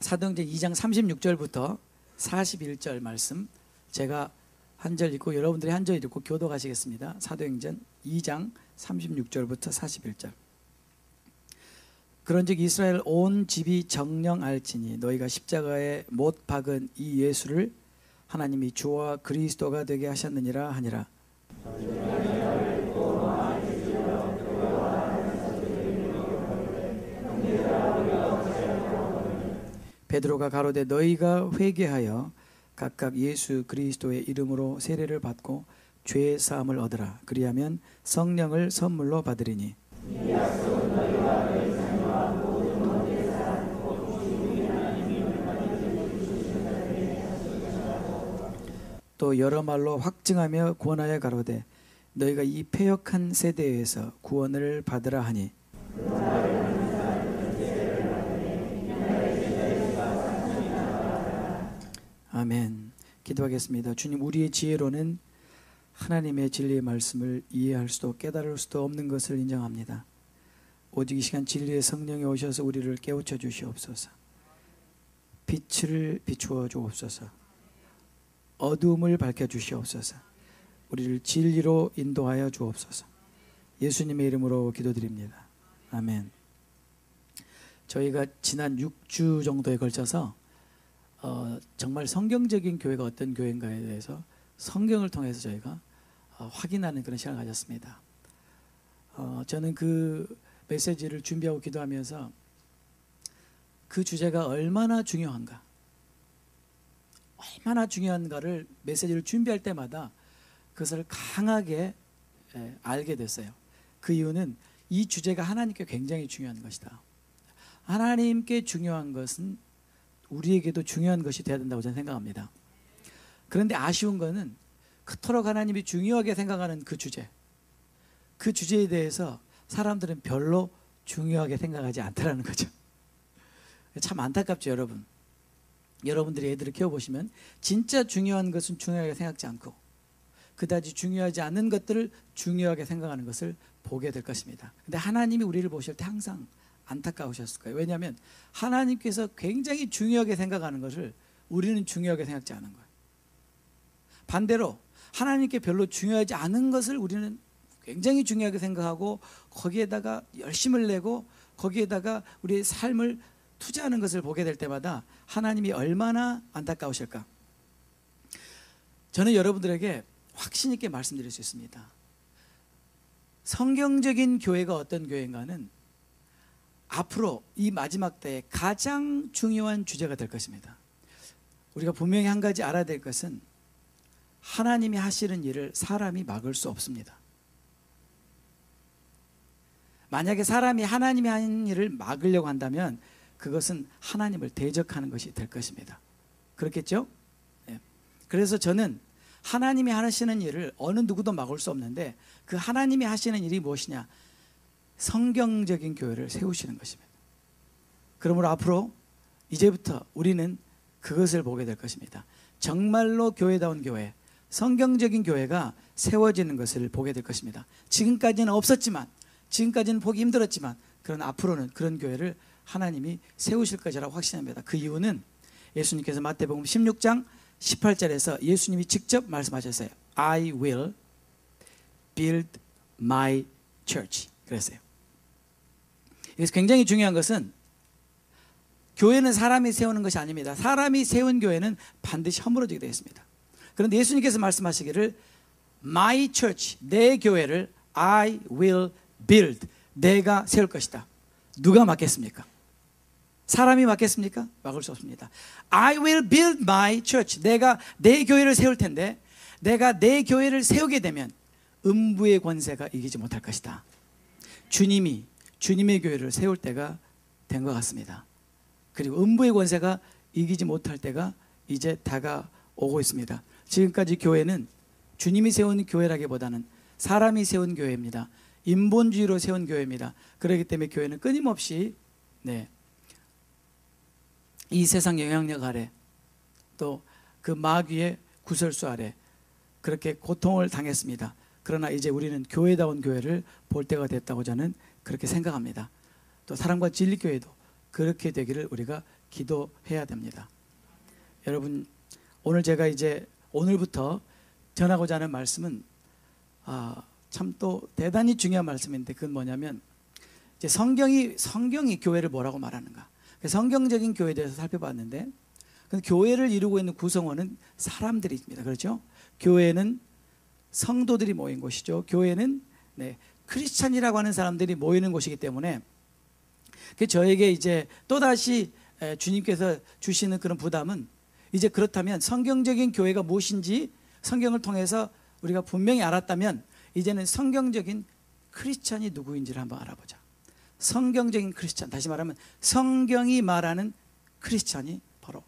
사도행전 2장 36절부터 41절 말씀 제가 한 절 읽고 여러분들이 한 절 읽고 교독하시겠습니다. 사도행전 2장 36절부터 41절. 그런즉 이스라엘 온 집이 정령알지니 너희가 십자가에 못 박은 이 예수를 하나님이 주와 그리스도가 되게 하셨느니라 하니라. 베드로가 가로되 너희가 회개하여 각각 예수 그리스도의 이름으로 세례를 받고 죄 사함을 얻으라. 그리하면 성령을 선물로 받으리니. 또 여러 말로 확증하며 권하여 가로되 너희가 이 패역한 세대에서 구원을 받으라 하니. 아멘. 기도하겠습니다. 주님, 우리의 지혜로는 하나님의 진리의 말씀을 이해할 수도 깨달을 수도 없는 것을 인정합니다. 오직 이 시간 진리의 성령이 오셔서 우리를 깨우쳐 주시옵소서. 빛을 비추어 주옵소서. 어두움을 밝혀 주시옵소서. 우리를 진리로 인도하여 주옵소서. 예수님의 이름으로 기도드립니다. 아멘. 저희가 지난 6주 정도에 걸쳐서 정말 성경적인 교회가 어떤 교회인가에 대해서 성경을 통해서 저희가 확인하는 그런 시간을 가졌습니다. 저는 그 메시지를 준비하고 기도하면서 그 주제가 얼마나 중요한가를 메시지를 준비할 때마다 그것을 강하게 알게 됐어요. 그 이유는 이 주제가 하나님께 굉장히 중요한 것이다. 하나님께 중요한 것은 우리에게도 중요한 것이 되어야 된다고 저는 생각합니다. 그런데 아쉬운 것은 그토록 하나님이 중요하게 생각하는 그 주제에 대해서 사람들은 별로 중요하게 생각하지 않다라는 거죠. 참 안타깝죠, 여러분. 여러분들이 애들을 키워보시면 진짜 중요한 것은 중요하게 생각지 않고 그다지 중요하지 않은 것들을 중요하게 생각하는 것을 보게 될 것입니다. 근데 하나님이 우리를 보실 때 항상 안타까우셨을 거예요. 왜냐하면 하나님께서 굉장히 중요하게 생각하는 것을 우리는 중요하게 생각지 않은 거예요. 반대로 하나님께 별로 중요하지 않은 것을 우리는 굉장히 중요하게 생각하고 거기에다가 열심을 내고 거기에다가 우리의 삶을 투자하는 것을 보게 될 때마다 하나님이 얼마나 안타까우실까. 저는 여러분들에게 확신 있게 말씀드릴 수 있습니다. 성경적인 교회가 어떤 교회인가는 앞으로 이 마지막 때에 가장 중요한 주제가 될 것입니다. 우리가 분명히 한 가지 알아야 될 것은 하나님이 하시는 일을 사람이 막을 수 없습니다. 만약에 사람이 하나님이 하는 일을 막으려고 한다면 그것은 하나님을 대적하는 것이 될 것입니다. 그렇겠죠? 네. 그래서 저는 하나님이 하시는 일을 어느 누구도 막을 수 없는데 그 하나님이 하시는 일이 무엇이냐? 성경적인 교회를 세우시는 것입니다. 그러므로 앞으로 이제부터 우리는 그것을 보게 될 것입니다. 정말로 교회다운 교회, 성경적인 교회가 세워지는 것을 보게 될 것입니다. 지금까지는 없었지만, 지금까지는 보기 힘들었지만 그러나 앞으로는 그런 교회를 하나님이 세우실 것이라고 확신합니다. 그 이유는 예수님께서 마태복음 16장 18절에서 예수님이 직접 말씀하셨어요. I will build my church. 그랬어요. 그래서 굉장히 중요한 것은 교회는 사람이 세우는 것이 아닙니다. 사람이 세운 교회는 반드시 허물어지게 되어 있습니다. 그런데 예수님께서 말씀하시기를 My church, 내 교회를 I will build, 내가 세울 것이다. 누가 막겠습니까? 사람이 막겠습니까? 막을 수 없습니다. I will build my church, 내가 내 교회를 세울 텐데 내가 내 교회를 세우게 되면 음부의 권세가 이기지 못할 것이다. 주님의 교회를 세울 때가 된 것 같습니다. 그리고 음부의 권세가 이기지 못할 때가 이제 다가오고 있습니다. 지금까지 교회는 주님이 세운 교회라기보다는 사람이 세운 교회입니다. 인본주의로 세운 교회입니다. 그렇기 때문에 교회는 끊임없이 이 세상 영향력 아래 또 그 마귀의 구설수 아래 그렇게 고통을 당했습니다. 그러나 이제 우리는 교회다운 교회를 볼 때가 됐다고 저는 그렇게 생각합니다. 또 사랑과 진리교회도 그렇게 되기를 우리가 기도해야 됩니다. 여러분, 오늘 제가 이제 오늘부터 전하고자 하는 말씀은 참 또 대단히 중요한 말씀인데, 그건 뭐냐면 이제 성경이 교회를 뭐라고 말하는가, 성경적인 교회에 대해서 살펴봤는데, 교회를 이루고 있는 구성원은 사람들입니다. 그렇죠? 교회는 성도들이 모인 곳이죠. 교회는 크리스찬이라고 하는 사람들이 모이는 곳이기 때문에 저에게 이제 또다시 주님께서 주시는 그런 부담은, 이제 그렇다면 성경적인 교회가 무엇인지 성경을 통해서 우리가 분명히 알았다면 이제는 성경적인 크리스찬이 누구인지를 한번 알아보자. 성경적인 크리스찬, 다시 말하면 성경이 말하는 크리스찬이 바로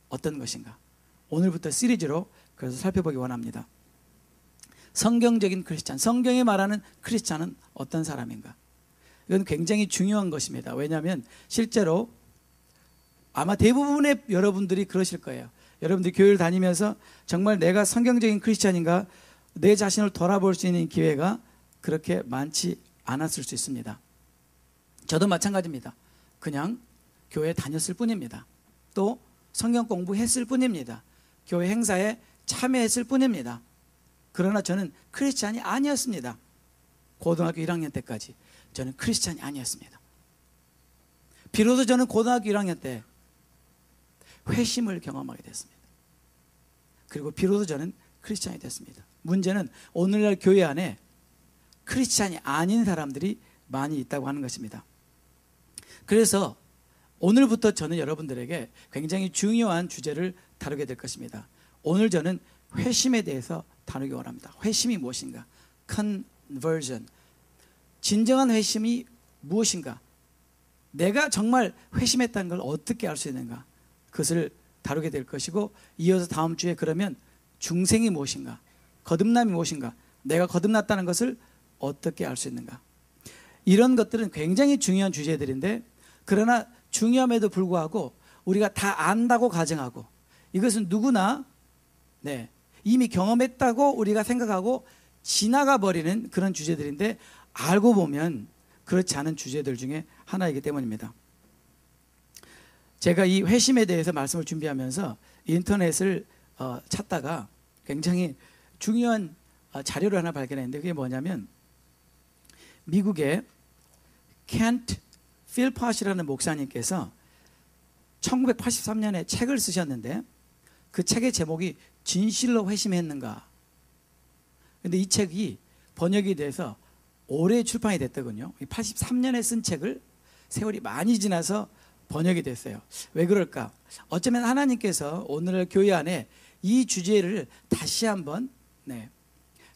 어떤 것인가, 오늘부터 시리즈로 그래서 살펴보기 원합니다. 성경적인 크리스찬, 성경이 말하는 크리스찬은 어떤 사람인가? 이건 굉장히 중요한 것입니다. 왜냐하면 실제로 아마 대부분의 여러분들이 그러실 거예요. 여러분들이 교회를 다니면서 정말 내가 성경적인 크리스찬인가, 내 자신을 돌아볼 수 있는 기회가 그렇게 많지 않았을 수 있습니다. 저도 마찬가지입니다. 그냥 교회에 다녔을 뿐입니다. 또 성경 공부했을 뿐입니다. 교회 행사에 참여했을 뿐입니다. 그러나 저는 크리스찬이 아니었습니다. 고등학교 1학년 때까지 저는 크리스찬이 아니었습니다. 비로소 저는 고등학교 1학년 때 회심을 경험하게 됐습니다. 그리고 비로소 저는 크리스찬이 됐습니다. 문제는 오늘날 교회 안에 크리스찬이 아닌 사람들이 많이 있다고 하는 것입니다. 그래서 오늘부터 저는 여러분들에게 굉장히 중요한 주제를 다루게 될 것입니다. 오늘 저는 회심에 대해서 다루기 원합니다. 회심이 무엇인가? Conversion. 진정한 회심이 무엇인가? 내가 정말 회심했다는 걸 어떻게 알 수 있는가? 그것을 다루게 될 것이고, 이어서 다음 주에 그러면 중생이 무엇인가? 거듭남이 무엇인가? 내가 거듭났다는 것을 어떻게 알 수 있는가? 이런 것들은 굉장히 중요한 주제들인데, 그러나 중요함에도 불구하고 우리가 다 안다고 가정하고, 이것은 누구나 이미 경험했다고 우리가 생각하고 지나가 버리는 그런 주제들인데, 알고 보면 그렇지 않은 주제들 중에 하나이기 때문입니다. 제가 이 회심에 대해서 말씀을 준비하면서 인터넷을 찾다가 굉장히 중요한 자료를 하나 발견했는데, 그게 뭐냐면 미국의 켄트 필팟이라는 목사님께서 1983년에 책을 쓰셨는데, 그 책의 제목이 진실로 회심했는가. 근데 이 책이 번역이 돼서 올해 출판이 됐더군요. 83년에 쓴 책을 세월이 많이 지나서 번역이 됐어요. 왜 그럴까? 어쩌면 하나님께서 오늘 교회 안에 이 주제를 다시 한번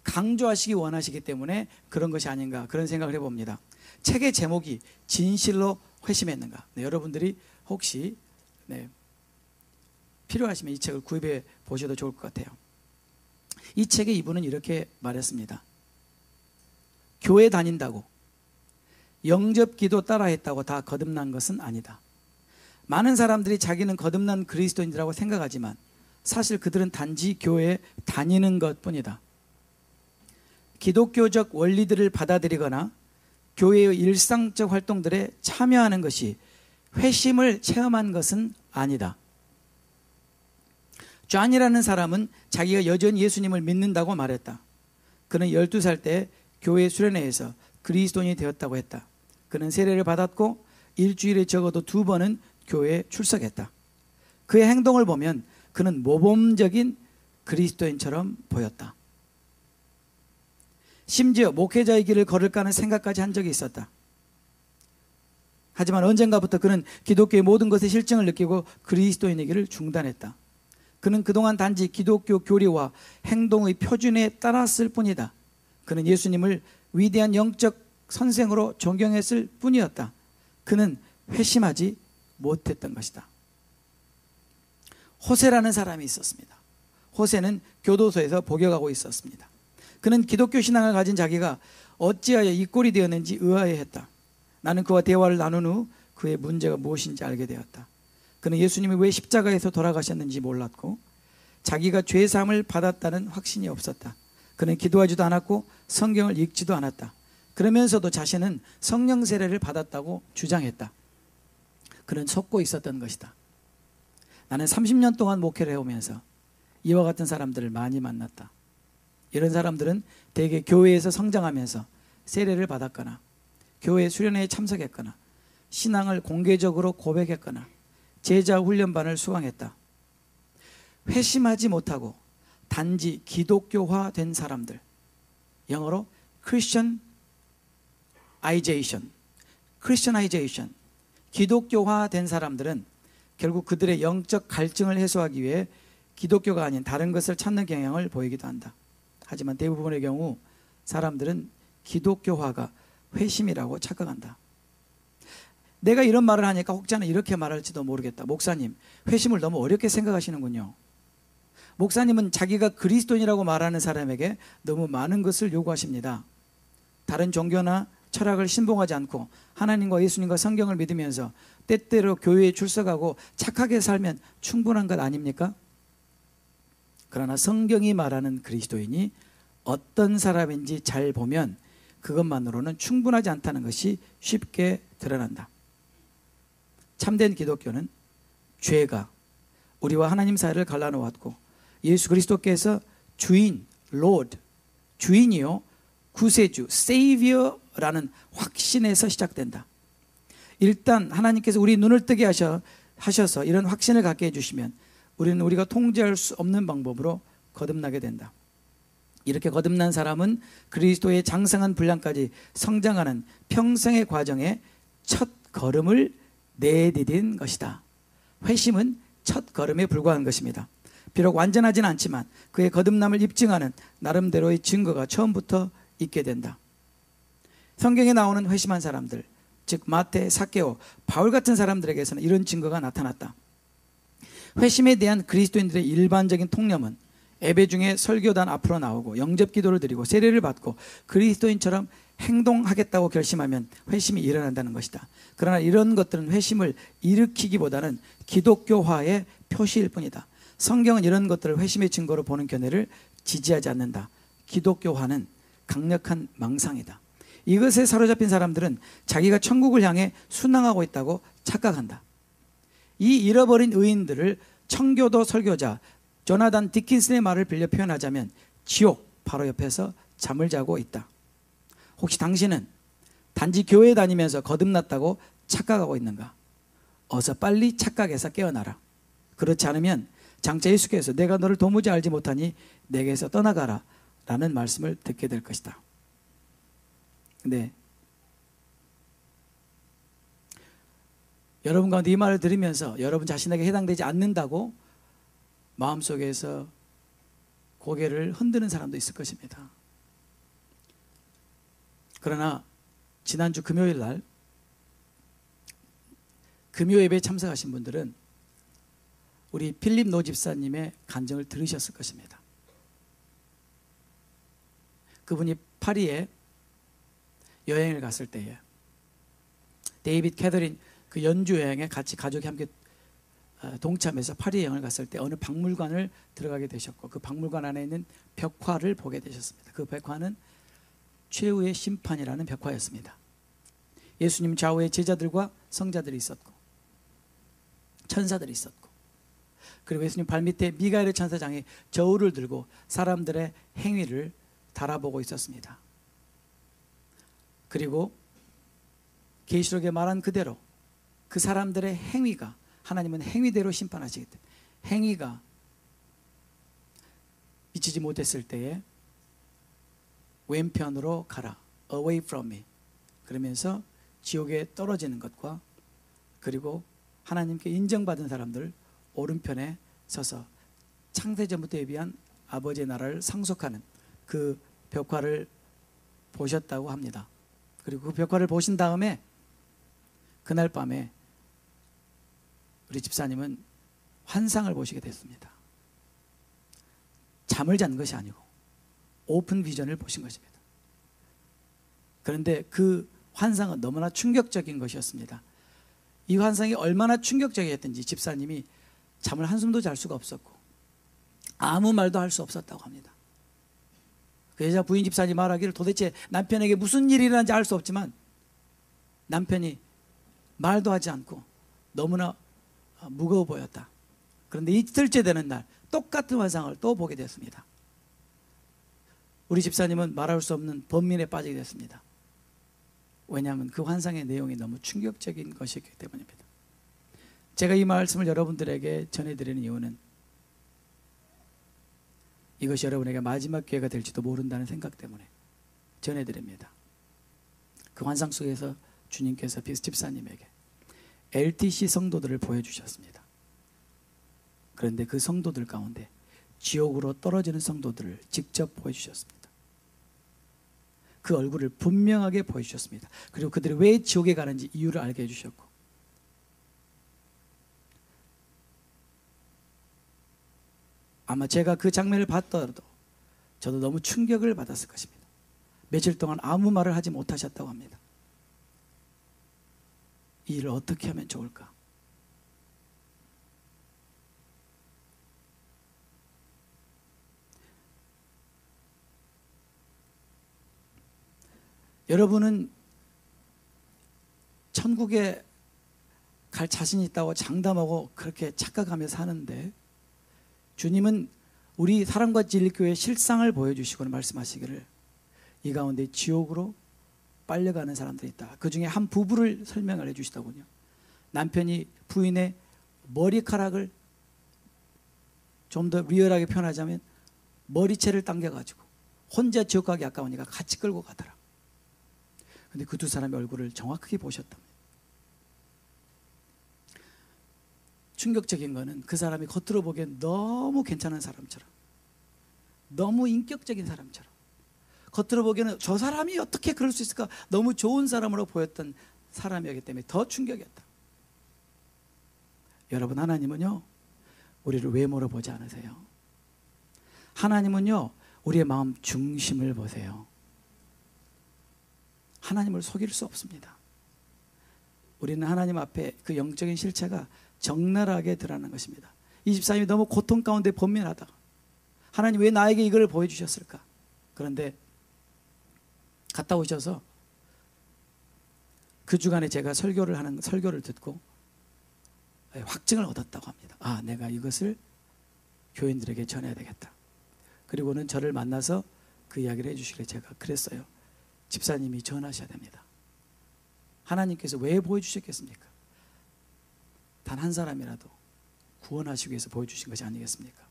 강조하시기 원하시기 때문에 그런 것이 아닌가, 그런 생각을 해봅니다. 책의 제목이 진실로 회심했는가. 여러분들이 혹시 필요하시면 이 책을 구입해 보셔도 좋을 것 같아요. 이 책에 이분은 이렇게 말했습니다. 교회 다닌다고, 영접기도 따라했다고 다 거듭난 것은 아니다. 많은 사람들이 자기는 거듭난 그리스도인이라고 생각하지만 사실 그들은 단지 교회에 다니는 것뿐이다. 기독교적 원리들을 받아들이거나 교회의 일상적 활동들에 참여하는 것이 회심을 체험한 것은 아니다. 존이라는 사람은 자기가 여전히 예수님을 믿는다고 말했다. 그는 12살 때 교회 수련회에서 그리스도인이 되었다고 했다. 그는 세례를 받았고 일주일에 적어도 2번은 교회에 출석했다. 그의 행동을 보면 그는 모범적인 그리스도인처럼 보였다. 심지어 목회자의 길을 걸을까 하는 생각까지 한 적이 있었다. 하지만 언젠가부터 그는 기독교의 모든 것의 실증을 느끼고 그리스도인의 길을 중단했다. 그는 그동안 단지 기독교 교리와 행동의 표준에 따랐을 뿐이다. 그는 예수님을 위대한 영적 선생으로 존경했을 뿐이었다. 그는 회심하지 못했던 것이다. 호세라는 사람이 있었습니다. 호세는 교도소에서 복역하고 있었습니다. 그는 기독교 신앙을 가진 자기가 어찌하여 이 꼴이 되었는지 의아해했다. 나는 그와 대화를 나눈 후 그의 문제가 무엇인지 알게 되었다. 그는 예수님이 왜 십자가에서 돌아가셨는지 몰랐고 자기가 죄사함을 받았다는 확신이 없었다. 그는 기도하지도 않았고 성경을 읽지도 않았다. 그러면서도 자신은 성령 세례를 받았다고 주장했다. 그는 속고 있었던 것이다. 나는 30년 동안 목회를 해오면서 이와 같은 사람들을 많이 만났다. 이런 사람들은 대개 교회에서 성장하면서 세례를 받았거나 교회 수련회에 참석했거나 신앙을 공개적으로 고백했거나 제자 훈련반을 수강했다. 회심하지 못하고 단지 기독교화된 사람들, 영어로 Christianization, 기독교화된 사람들은 결국 그들의 영적 갈증을 해소하기 위해 기독교가 아닌 다른 것을 찾는 경향을 보이기도 한다. 하지만 대부분의 경우 사람들은 기독교화가 회심이라고 착각한다. 내가 이런 말을 하니까 혹자는 이렇게 말할지도 모르겠다. 목사님, 회심을 너무 어렵게 생각하시는군요. 목사님은 자기가 그리스도인이라고 말하는 사람에게 너무 많은 것을 요구하십니다. 다른 종교나 철학을 신봉하지 않고 하나님과 예수님과 성경을 믿으면서 때때로 교회에 출석하고 착하게 살면 충분한 것 아닙니까? 그러나 성경이 말하는 그리스도인이 어떤 사람인지 잘 보면 그것만으로는 충분하지 않다는 것이 쉽게 드러난다. 참된 기독교는 죄가 우리와 하나님 사이를 갈라놓았고 예수 그리스도께서 주인, Lord, 주인이요 구세주, Savior라는 확신에서 시작된다. 일단 하나님께서 우리 눈을 뜨게 하셔서 이런 확신을 갖게 해주시면 우리는 우리가 통제할 수 없는 방법으로 거듭나게 된다. 이렇게 거듭난 사람은 그리스도의 장성한 분량까지 성장하는 평생의 과정에 첫 걸음을 내디딘 것이다. 회심은 첫 걸음에 불과한 것입니다. 비록 완전하지는 않지만 그의 거듭남을 입증하는 나름대로의 증거가 처음부터 있게 된다. 성경에 나오는 회심한 사람들, 즉 마태, 삭개오, 바울 같은 사람들에게서는 이런 증거가 나타났다. 회심에 대한 그리스도인들의 일반적인 통념은 예배 중에 설교단 앞으로 나오고 영접 기도를 드리고 세례를 받고 그리스도인처럼 행동하겠다고 결심하면 회심이 일어난다는 것이다. 그러나 이런 것들은 회심을 일으키기보다는 기독교화의 표시일 뿐이다. 성경은 이런 것들을 회심의 증거로 보는 견해를 지지하지 않는다. 기독교화는 강력한 망상이다. 이것에 사로잡힌 사람들은 자기가 천국을 향해 순항하고 있다고 착각한다. 이 잃어버린 의인들을 청교도 설교자 조나단 디킨슨의 말을 빌려 표현하자면 지옥 바로 옆에서 잠을 자고 있다. 혹시 당신은 단지 교회 다니면서 거듭났다고 착각하고 있는가? 어서 빨리 착각해서 깨어나라. 그렇지 않으면 장차 예수께서 내가 너를 도무지 알지 못하니 내게서 떠나가라 라는 말씀을 듣게 될 것이다. 근데 여러분 가운데 이 말을 들으면서 여러분 자신에게 해당되지 않는다고 마음속에서 고개를 흔드는 사람도 있을 것입니다. 그러나 지난주 금요일 날 금요 예배에 참석하신 분들은 우리 필립 노 집사님의 간증을 들으셨을 것입니다. 그분이 파리에 여행을 갔을 때에 데이빗 캐더린 그 연주 여행에 같이 가족이 함께 동참해서 파리 여행을 갔을 때 어느 박물관을 들어가게 되셨고 그 박물관 안에 있는 벽화를 보게 되셨습니다. 그 벽화는 최후의 심판이라는 벽화였습니다. 예수님 좌우에 제자들과 성자들이 있었고 천사들이 있었고 그리고 예수님 발밑에 미가엘의 천사장이 저울을 들고 사람들의 행위를 달아보고 있었습니다. 그리고 계시록에 말한 그대로 그 사람들의 행위가 하나님은 행위대로 심판하시기 때문에 행위가 미치지 못했을 때에 왼편으로 가라 away from me 그러면서 지옥에 떨어지는 것과 그리고 하나님께 인정받은 사람들 오른편에 서서 창세전부터 예비한 아버지의 나라를 상속하는 그 벽화를 보셨다고 합니다. 그리고 그 벽화를 보신 다음에 그날 밤에 우리 집사님은 환상을 보시게 됐습니다. 잠을 잔 것이 아니고 오픈 비전을 보신 것입니다. 그런데 그 환상은 너무나 충격적인 것이었습니다. 이 환상이 얼마나 충격적이었던지 집사님이 잠을 한숨도 잘 수가 없었고 아무 말도 할 수 없었다고 합니다. 그 여자 부인 집사님 말하기를 도대체 남편에게 무슨 일이 일어난지 알 수 없지만 남편이 말도 하지 않고 너무나 무거워 보였다. 그런데 이틀째 되는 날 똑같은 환상을 또 보게 됐습니다. 우리 집사님은 말할 수 없는 번민에 빠지게 됐습니다. 왜냐하면 그 환상의 내용이 너무 충격적인 것이기 때문입니다. 제가 이 말씀을 여러분들에게 전해드리는 이유는 이것이 여러분에게 마지막 기회가 될지도 모른다는 생각 때문에 전해드립니다. 그 환상 속에서 주님께서 집사님에게 LTC 성도들을 보여주셨습니다. 그런데 그 성도들 가운데 지옥으로 떨어지는 성도들을 직접 보여주셨습니다. 그 얼굴을 분명하게 보여주셨습니다. 그리고 그들이 왜 지옥에 가는지 이유를 알게 해주셨고, 아마 제가 그 장면을 봤더라도 저도 너무 충격을 받았을 것입니다. 며칠 동안 아무 말을 하지 못하셨다고 합니다. 이 일을 어떻게 하면 좋을까? 여러분은 천국에 갈 자신이 있다고 장담하고 그렇게 착각하며 사는데, 주님은 우리 사랑과 진리교회의 실상을 보여주시고는 말씀하시기를 이 가운데 지옥으로 빨려가는 사람들이 있다. 그 중에 한 부부를 설명을 해주시더군요. 남편이 부인의 머리카락을 좀 더 리얼하게 표현하자면 머리채를 당겨가지고 혼자 지옥 가기 아까우니까 같이 끌고 가더라. 근데 그 두 사람의 얼굴을 정확하게 보셨답니다. 충격적인 거는 그 사람이 겉으로 보기엔 너무 괜찮은 사람처럼, 너무 인격적인 사람처럼, 겉으로 보기에는 저 사람이 어떻게 그럴 수 있을까, 너무 좋은 사람으로 보였던 사람이었기 때문에 더 충격이었다. 여러분, 하나님은요 우리를 외모로 보지 않으세요. 하나님은요 우리의 마음 중심을 보세요. 하나님을 속일 수 없습니다. 우리는 하나님 앞에 그 영적인 실체가 적나라하게 드러나는 것입니다. 이 집사님이 너무 고통 가운데 번민하다가 하나님 왜 나에게 이걸 보여주셨을까? 그런데 갔다 오셔서 그 주간에 제가 설교를 듣고 확증을 얻었다고 합니다. 아, 내가 이것을 교인들에게 전해야 되겠다. 그리고는 저를 만나서 그 이야기를 해주시길래 제가 그랬어요. 집사님이 전하셔야 됩니다. 하나님께서 왜 보여주셨겠습니까? 단 한 사람이라도 구원하시기 위해서 보여주신 것이 아니겠습니까?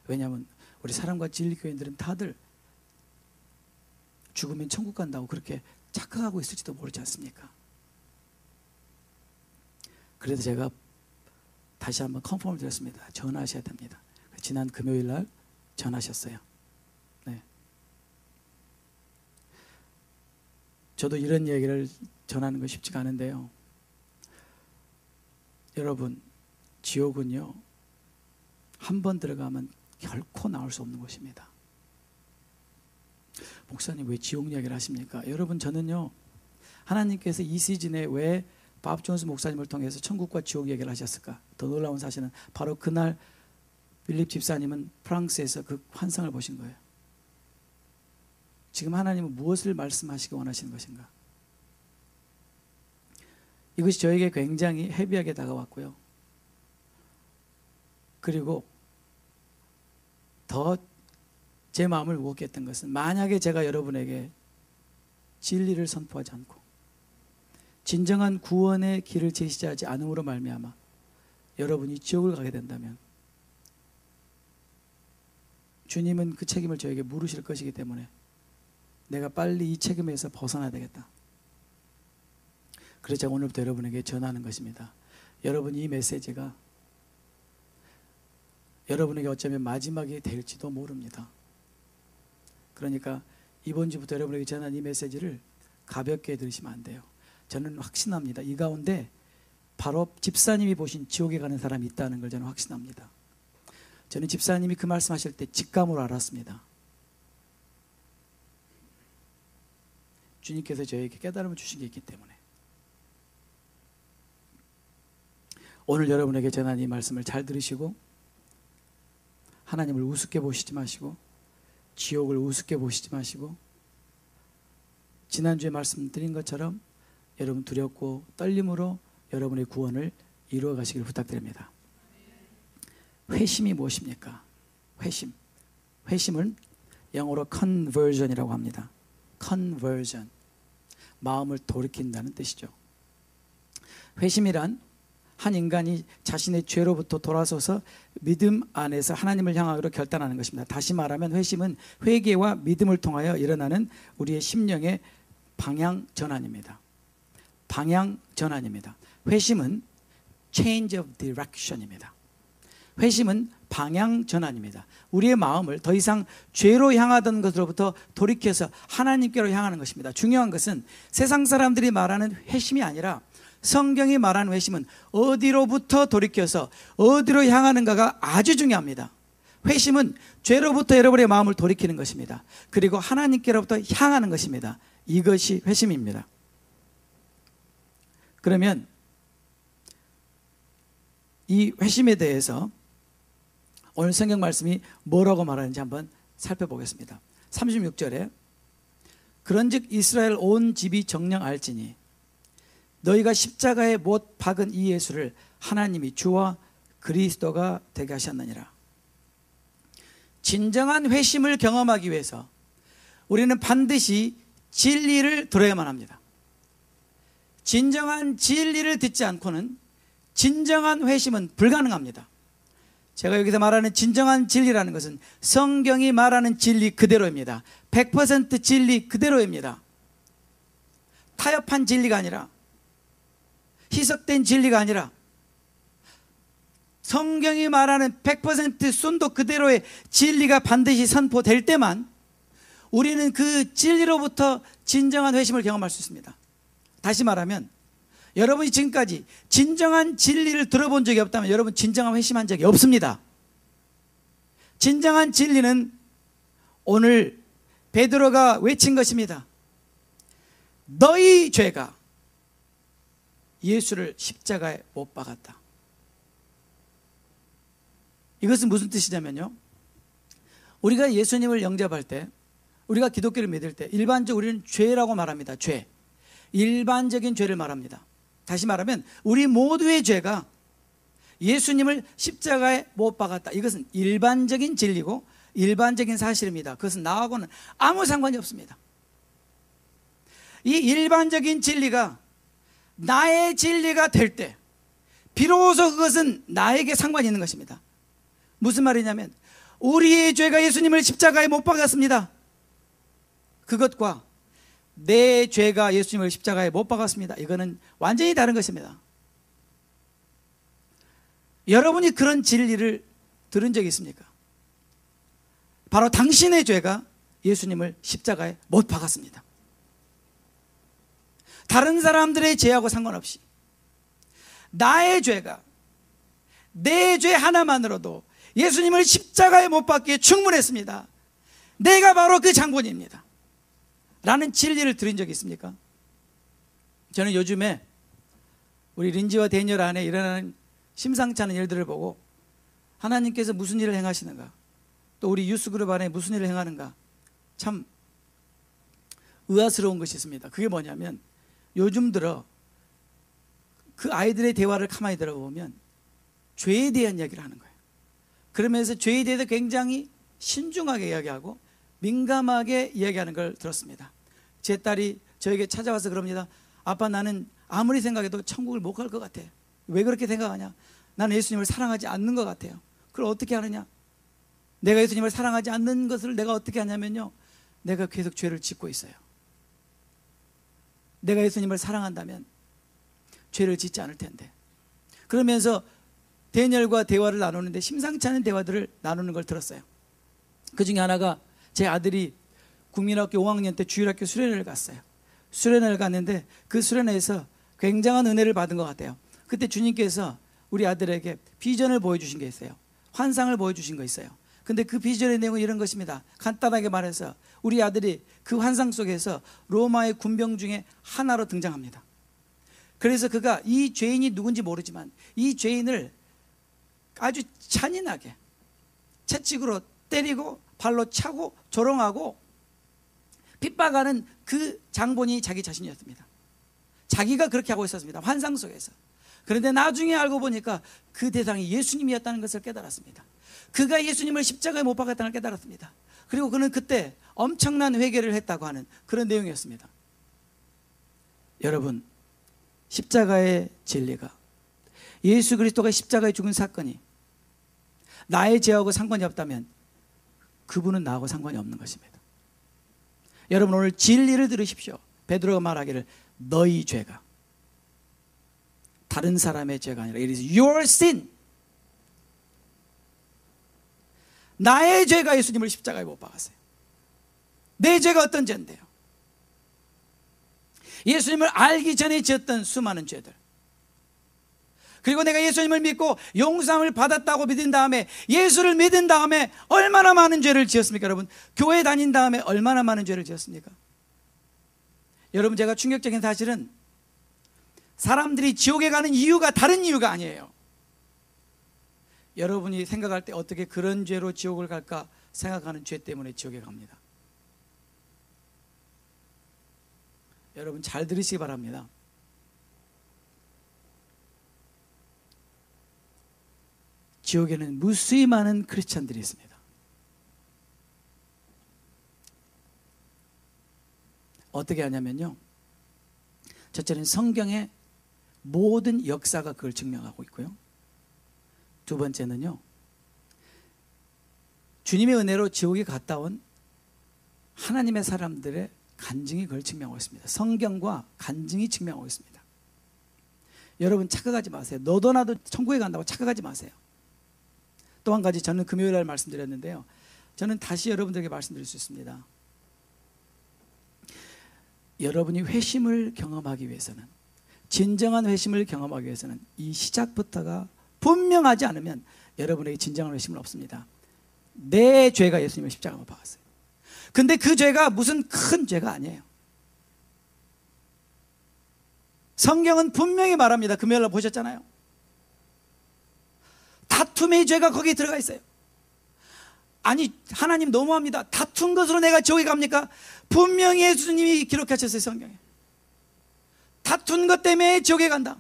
왜냐하면 우리 사랑과 진리 교인들은 다들 죽으면 천국 간다고 그렇게 착각하고 있을지도 모르지 않습니까? 그래서 제가 다시 한번 컨펌을 드렸습니다. 전하셔야 됩니다. 지난 금요일 날 전하셨어요. 네. 저도 이런 얘기를 전하는 거 쉽지가 않은데요. 여러분, 지옥은요 한 번 들어가면 결코 나올 수 없는 곳입니다. 목사님 왜 지옥 이야기를 하십니까? 여러분, 저는요 하나님께서 이 시즌에 왜 밥 존스 목사님을 통해서 천국과 지옥 얘기를 하셨을까? 더 놀라운 사실은 바로 그날 빌립 집사님은 프랑스에서 그 환상을 보신 거예요. 지금 하나님은 무엇을 말씀하시기 원하시는 것인가? 이것이 저에게 굉장히 헤비하게 다가왔고요. 그리고 더 제 마음을 무겁게 했던 것은, 만약에 제가 여러분에게 진리를 선포하지 않고 진정한 구원의 길을 제시하지 않음으로 말미암아 여러분이 지옥을 가게 된다면 주님은 그 책임을 저에게 물으실 것이기 때문에 내가 빨리 이 책임에서 벗어나야 되겠다. 그래서 제가 오늘부터 여러분에게 전하는 것입니다. 여러분, 이 메시지가 여러분에게 어쩌면 마지막이 될지도 모릅니다. 그러니까 이번 주부터 여러분에게 전한 이 메시지를 가볍게 들으시면 안 돼요. 저는 확신합니다. 이 가운데 바로 집사님이 보신 지옥에 가는 사람이 있다는 걸 저는 확신합니다. 저는 집사님이 그 말씀하실 때 직감으로 알았습니다. 주님께서 저에게 깨달음을 주신 게 있기 때문에. 오늘 여러분에게 전한 이 말씀을 잘 들으시고 하나님을 우습게 보시지 마시고 지옥을 우습게 보시지 마시고 지난주에 말씀드린 것처럼 여러분 두렵고 떨림으로 여러분의 구원을 이루어 가시길 부탁드립니다. 회심이 무엇입니까? 회심은 영어로 conversion이라고 합니다. conversion, 마음을 돌이킨다는 뜻이죠. 회심이란 한 인간이 자신의 죄로부터 돌아서서 믿음 안에서 하나님을 향하기로 결단하는 것입니다. 다시 말하면 회심은 회개와 믿음을 통하여 일어나는 우리의 심령의 방향 전환입니다. 방향 전환입니다. 회심은 change of direction입니다. 회심은 방향 전환입니다. 우리의 마음을 더 이상 죄로 향하던 것으로부터 돌이켜서 하나님께로 향하는 것입니다. 중요한 것은 세상 사람들이 말하는 회심이 아니라 성경이 말하는 회심은 어디로부터 돌이켜서 어디로 향하는가가 아주 중요합니다. 회심은 죄로부터 여러분의 마음을 돌이키는 것입니다. 그리고 하나님께로부터 향하는 것입니다. 이것이 회심입니다. 그러면 이 회심에 대해서 오늘 성경 말씀이 뭐라고 말하는지 한번 살펴보겠습니다. 36절에 그런즉 이스라엘 온 집이 정녕 알지니 너희가 십자가에 못 박은 이 예수를 하나님이 주와 그리스도가 되게 하셨느니라. 진정한 회심을 경험하기 위해서 우리는 반드시 진리를 들어야만 합니다. 진정한 진리를 듣지 않고는 진정한 회심은 불가능합니다. 제가 여기서 말하는 진정한 진리라는 것은 성경이 말하는 진리 그대로입니다. 100% 진리 그대로입니다. 타협한 진리가 아니라, 희석된 진리가 아니라 성경이 말하는 100% 순도 그대로의 진리가 반드시 선포될 때만 우리는 그 진리로부터 진정한 회심을 경험할 수 있습니다. 다시 말하면 여러분이 지금까지 진정한 진리를 들어본 적이 없다면 여러분 진정한 회심한 적이 없습니다. 진정한 진리는 오늘 베드로가 외친 것입니다. 너희 죄가 예수를 십자가에 못 박았다. 이것은 무슨 뜻이냐면요, 우리가 예수님을 영접할 때, 우리가 기독교를 믿을 때 일반적으로 우리는 죄라고 말합니다. 죄, 일반적인 죄를 말합니다. 다시 말하면 우리 모두의 죄가 예수님을 십자가에 못 박았다. 이것은 일반적인 진리고 일반적인 사실입니다. 그것은 나하고는 아무 상관이 없습니다. 이 일반적인 진리가 나의 진리가 될 때 비로소 그것은 나에게 상관이 있는 것입니다. 무슨 말이냐면 우리의 죄가 예수님을 십자가에 못 박았습니다. 그것과 내 죄가 예수님을 십자가에 못 박았습니다. 이거는 완전히 다른 것입니다. 여러분이 그런 진리를 들은 적이 있습니까? 바로 당신의 죄가 예수님을 십자가에 못 박았습니다. 다른 사람들의 죄하고 상관없이 나의 죄가, 내 죄 하나만으로도 예수님을 십자가에 못 박기에 충분했습니다. 내가 바로 그 장본입니다 라는 진리를 들은 적이 있습니까? 저는 요즘에 우리 린지와 데니엘 안에 일어나는 심상치 않은 일들을 보고 하나님께서 무슨 일을 행하시는가, 또 우리 유스그룹 안에 무슨 일을 행하는가 참 의아스러운 것이 있습니다. 그게 뭐냐면 요즘 들어 그 아이들의 대화를 가만히 들어보면 죄에 대한 이야기를 하는 거예요. 그러면서 죄에 대해서 굉장히 신중하게 이야기하고 민감하게 이야기하는 걸 들었습니다. 제 딸이 저에게 찾아와서 그럽니다. 아빠, 나는 아무리 생각해도 천국을 못 갈 것 같아. 왜 그렇게 생각하냐? 나는 예수님을 사랑하지 않는 것 같아요. 그걸 어떻게 하느냐? 내가 예수님을 사랑하지 않는 것을 내가 어떻게 하냐면요, 내가 계속 죄를 짓고 있어요. 내가 예수님을 사랑한다면 죄를 짓지 않을 텐데. 그러면서 데니엘과 대화를 나누는데 심상치 않은 대화들을 나누는 걸 들었어요. 그 중에 하나가 제 아들이 국민학교 5학년 때 주일학교 수련회를 갔어요. 수련회를 갔는데 그 수련회에서 굉장한 은혜를 받은 것 같아요. 그때 주님께서 우리 아들에게 비전을 보여주신 게 있어요. 환상을 보여주신 거 있어요. 근데 그 비전의 내용은 이런 것입니다. 간단하게 말해서 우리 아들이 그 환상 속에서 로마의 군병 중에 하나로 등장합니다. 그래서 그가 이 죄인이 누군지 모르지만 이 죄인을 아주 잔인하게 채찍으로 때리고 발로 차고 조롱하고 핍박하는 그 장본이 자기 자신이었습니다. 자기가 그렇게 하고 있었습니다. 환상 속에서. 그런데 나중에 알고 보니까 그 대상이 예수님이었다는 것을 깨달았습니다. 그가 예수님을 십자가에 못 박았다는 걸 깨달았습니다. 그리고 그는 그때 엄청난 회개를 했다고 하는 그런 내용이었습니다. 여러분, 십자가의 진리가, 예수 그리스도가 십자가에 죽은 사건이 나의 죄하고 상관이 없다면 그분은 나하고 상관이 없는 것입니다. 여러분, 오늘 진리를 들으십시오. 베드로가 말하기를 너희 죄가, 다른 사람의 죄가 아니라 it is your sin, 나의 죄가 예수님을 십자가에 못 박았어요. 내 죄가 어떤 죄인데요? 예수님을 알기 전에 지었던 수많은 죄들, 그리고 내가 예수님을 믿고 용서함을 받았다고 믿은 다음에, 예수를 믿은 다음에 얼마나 많은 죄를 지었습니까? 여러분, 교회 다닌 다음에 얼마나 많은 죄를 지었습니까? 여러분, 제가 충격적인 사실은 사람들이 지옥에 가는 이유가 다른 이유가 아니에요. 여러분이 생각할 때 어떻게 그런 죄로 지옥을 갈까 생각하는 죄 때문에 지옥에 갑니다. 여러분, 잘 들으시기 바랍니다. 지옥에는 무수히 많은 크리스찬들이 있습니다. 어떻게 하냐면요, 첫째는 성경의 모든 역사가 그걸 증명하고 있고요, 두 번째는요, 주님의 은혜로 지옥에 갔다 온 하나님의 사람들의 간증이 그걸 증명하고 있습니다. 성경과 간증이 증명하고 있습니다. 여러분, 착각하지 마세요. 너도 나도 천국에 간다고 착각하지 마세요. 또 한 가지, 저는 금요일 날 말씀드렸는데요, 저는 다시 여러분들에게 말씀드릴 수 있습니다. 여러분이 회심을 경험하기 위해서는, 진정한 회심을 경험하기 위해서는 이 시작부터가 분명하지 않으면 여러분에게 진정한 회심은 없습니다. 내 죄가 예수님을 십자가에 못 박았어요. 근데 그 죄가 무슨 큰 죄가 아니에요. 성경은 분명히 말합니다. 금요일 날 보셨잖아요. 다툼의 죄가 거기에 들어가 있어요. 아니, 하나님 너무합니다. 다툰 것으로 내가 지옥에 갑니까? 분명히 예수님이 기록하셨어요, 성경에. 다툰 것 때문에 지옥에 간다.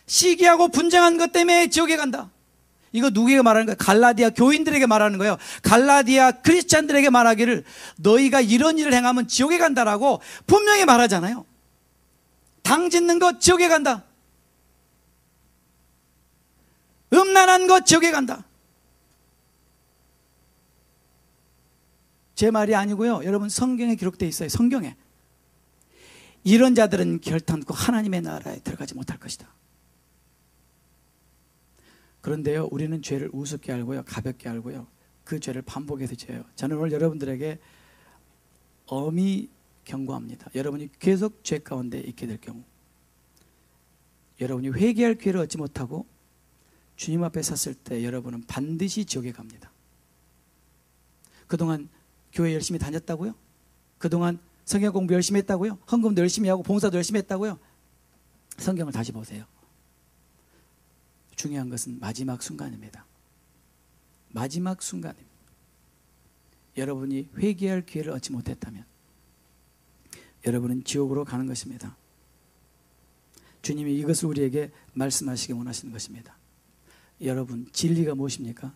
시기하고 분쟁한 것 때문에 지옥에 간다. 이거 누구에게 말하는 거예요? 갈라디아 교인들에게 말하는 거예요. 갈라디아 크리스찬들에게 말하기를 너희가 이런 일을 행하면 지옥에 간다라고 분명히 말하잖아요. 당 짓는 것 지옥에 간다. 음란한 것 지옥에 간다. 제 말이 아니고요, 여러분, 성경에 기록되어 있어요. 성경에. 이런 자들은 결탄코 하나님의 나라에 들어가지 못할 것이다. 그런데요, 우리는 죄를 우습게 알고요, 가볍게 알고요, 그 죄를 반복해서 지어요. 저는 오늘 여러분들에게 엄히 경고합니다. 여러분이 계속 죄 가운데 있게 될 경우, 여러분이 회개할 기회를 얻지 못하고 주님 앞에 섰을 때 여러분은 반드시 지옥에 갑니다. 그동안 교회 열심히 다녔다고요? 그동안 성경 공부 열심히 했다고요? 헌금도 열심히 하고 봉사도 열심히 했다고요? 성경을 다시 보세요. 중요한 것은 마지막 순간입니다. 마지막 순간입니다. 여러분이 회개할 기회를 얻지 못했다면 여러분은 지옥으로 가는 것입니다. 주님이 이것을 우리에게 말씀하시기 원하시는 것입니다. 여러분, 진리가 무엇입니까?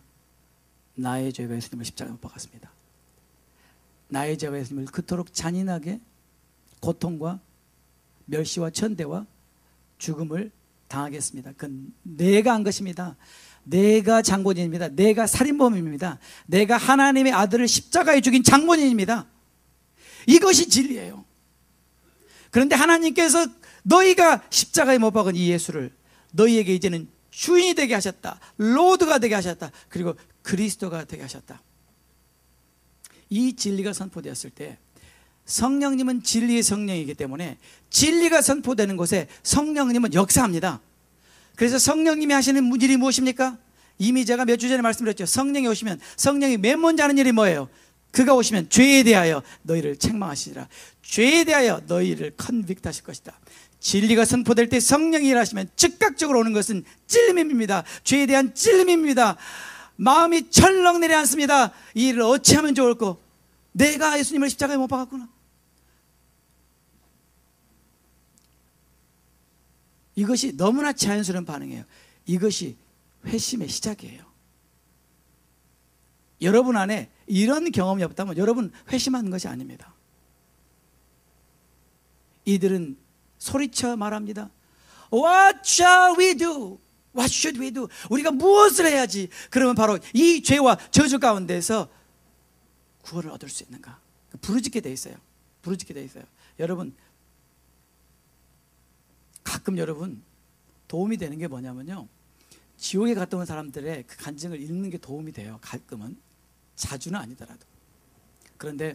나의 죄가 예수님을 십자가에 못 박았습니다. 나의 죄가 예수님을 그토록 잔인하게 고통과 멸시와 천대와 죽음을 당하겠습니다. 그건 내가 한 것입니다. 내가 장본인입니다. 내가 살인범입니다. 내가 하나님의 아들을 십자가에 죽인 장본인입니다. 이것이 진리예요. 그런데 하나님께서 너희가 십자가에 못 박은 이 예수를 너희에게 이제는 주인이 되게 하셨다. 로드가 되게 하셨다. 그리고 그리스도가 되게 하셨다. 이 진리가 선포되었을 때, 성령님은 진리의 성령이기 때문에 진리가 선포되는 곳에 성령님은 역사합니다. 그래서 성령님이 하시는 일이 무엇입니까? 이미 제가 몇 주 전에 말씀드렸죠. 성령이 오시면, 성령이 맨 먼저 하는 일이 뭐예요? 그가 오시면 죄에 대하여 너희를 책망하시리라. 죄에 대하여 너희를 컨빅트 하실 것이다. 진리가 선포될 때 성령이 일하시면 즉각적으로 오는 것은 찔림입니다. 죄에 대한 찔림입니다. 마음이 철렁 내려앉습니다. 이 일을 어찌하면 좋을까? 내가 예수님을 십자가에 못 박았구나. 이것이 너무나 자연스러운 반응이에요. 이것이 회심의 시작이에요. 여러분 안에 이런 경험이 없다면 여러분 회심하는 것이 아닙니다. 이들은 소리쳐 말합니다. What shall we do? What should we do? 우리가 무엇을 해야지? 그러면 바로 이 죄와 저주 가운데서 구원을 얻을 수 있는가? 부르짖게 돼 있어요. 부르짖게 돼 있어요. 여러분, 가끔 여러분 도움이 되는 게 뭐냐면요, 지옥에 갔다 온 사람들의 그 간증을 읽는 게 도움이 돼요. 가끔은. 자주는 아니더라도. 그런데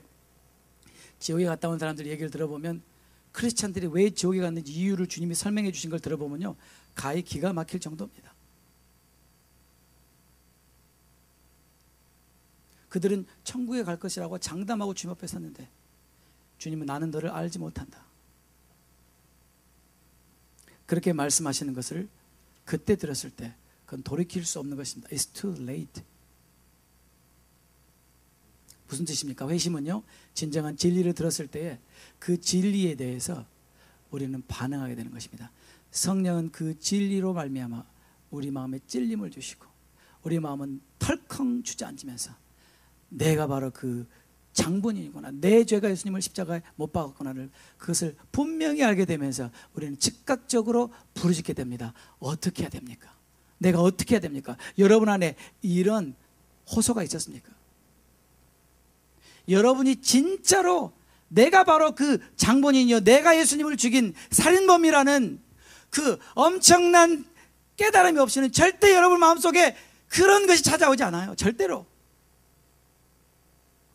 지옥에 갔다 온 사람들 얘기를 들어보면 크리스찬들이 왜 지옥에 갔는지 이유를 주님이 설명해 주신 걸 들어보면요, 가히 기가 막힐 정도입니다. 그들은 천국에 갈 것이라고 장담하고 주님 앞에 섰는데 주님은 나는 너를 알지 못한다. 그렇게 말씀하시는 것을 그때 들었을 때 그건 돌이킬 수 없는 것입니다. It's too late. 무슨 뜻입니까? 회심은요, 진정한 진리를 들었을 때에 그 진리에 대해서 우리는 반응하게 되는 것입니다. 성령은 그 진리로 말미암아 우리 마음에 찔림을 주시고 우리 마음은 털컹 주저앉으면서 내가 바로 그 장본인이구나, 내 죄가 예수님을 십자가에 못 박았구나를 그것을 분명히 알게 되면서 우리는 즉각적으로 부르짖게 됩니다. 어떻게 해야 됩니까? 내가 어떻게 해야 됩니까? 여러분 안에 이런 호소가 있었습니까? 여러분이 진짜로 내가 바로 그 장본인이요, 내가 예수님을 죽인 살인범이라는 그 엄청난 깨달음이 없이는 절대 여러분 마음속에 그런 것이 찾아오지 않아요. 절대로.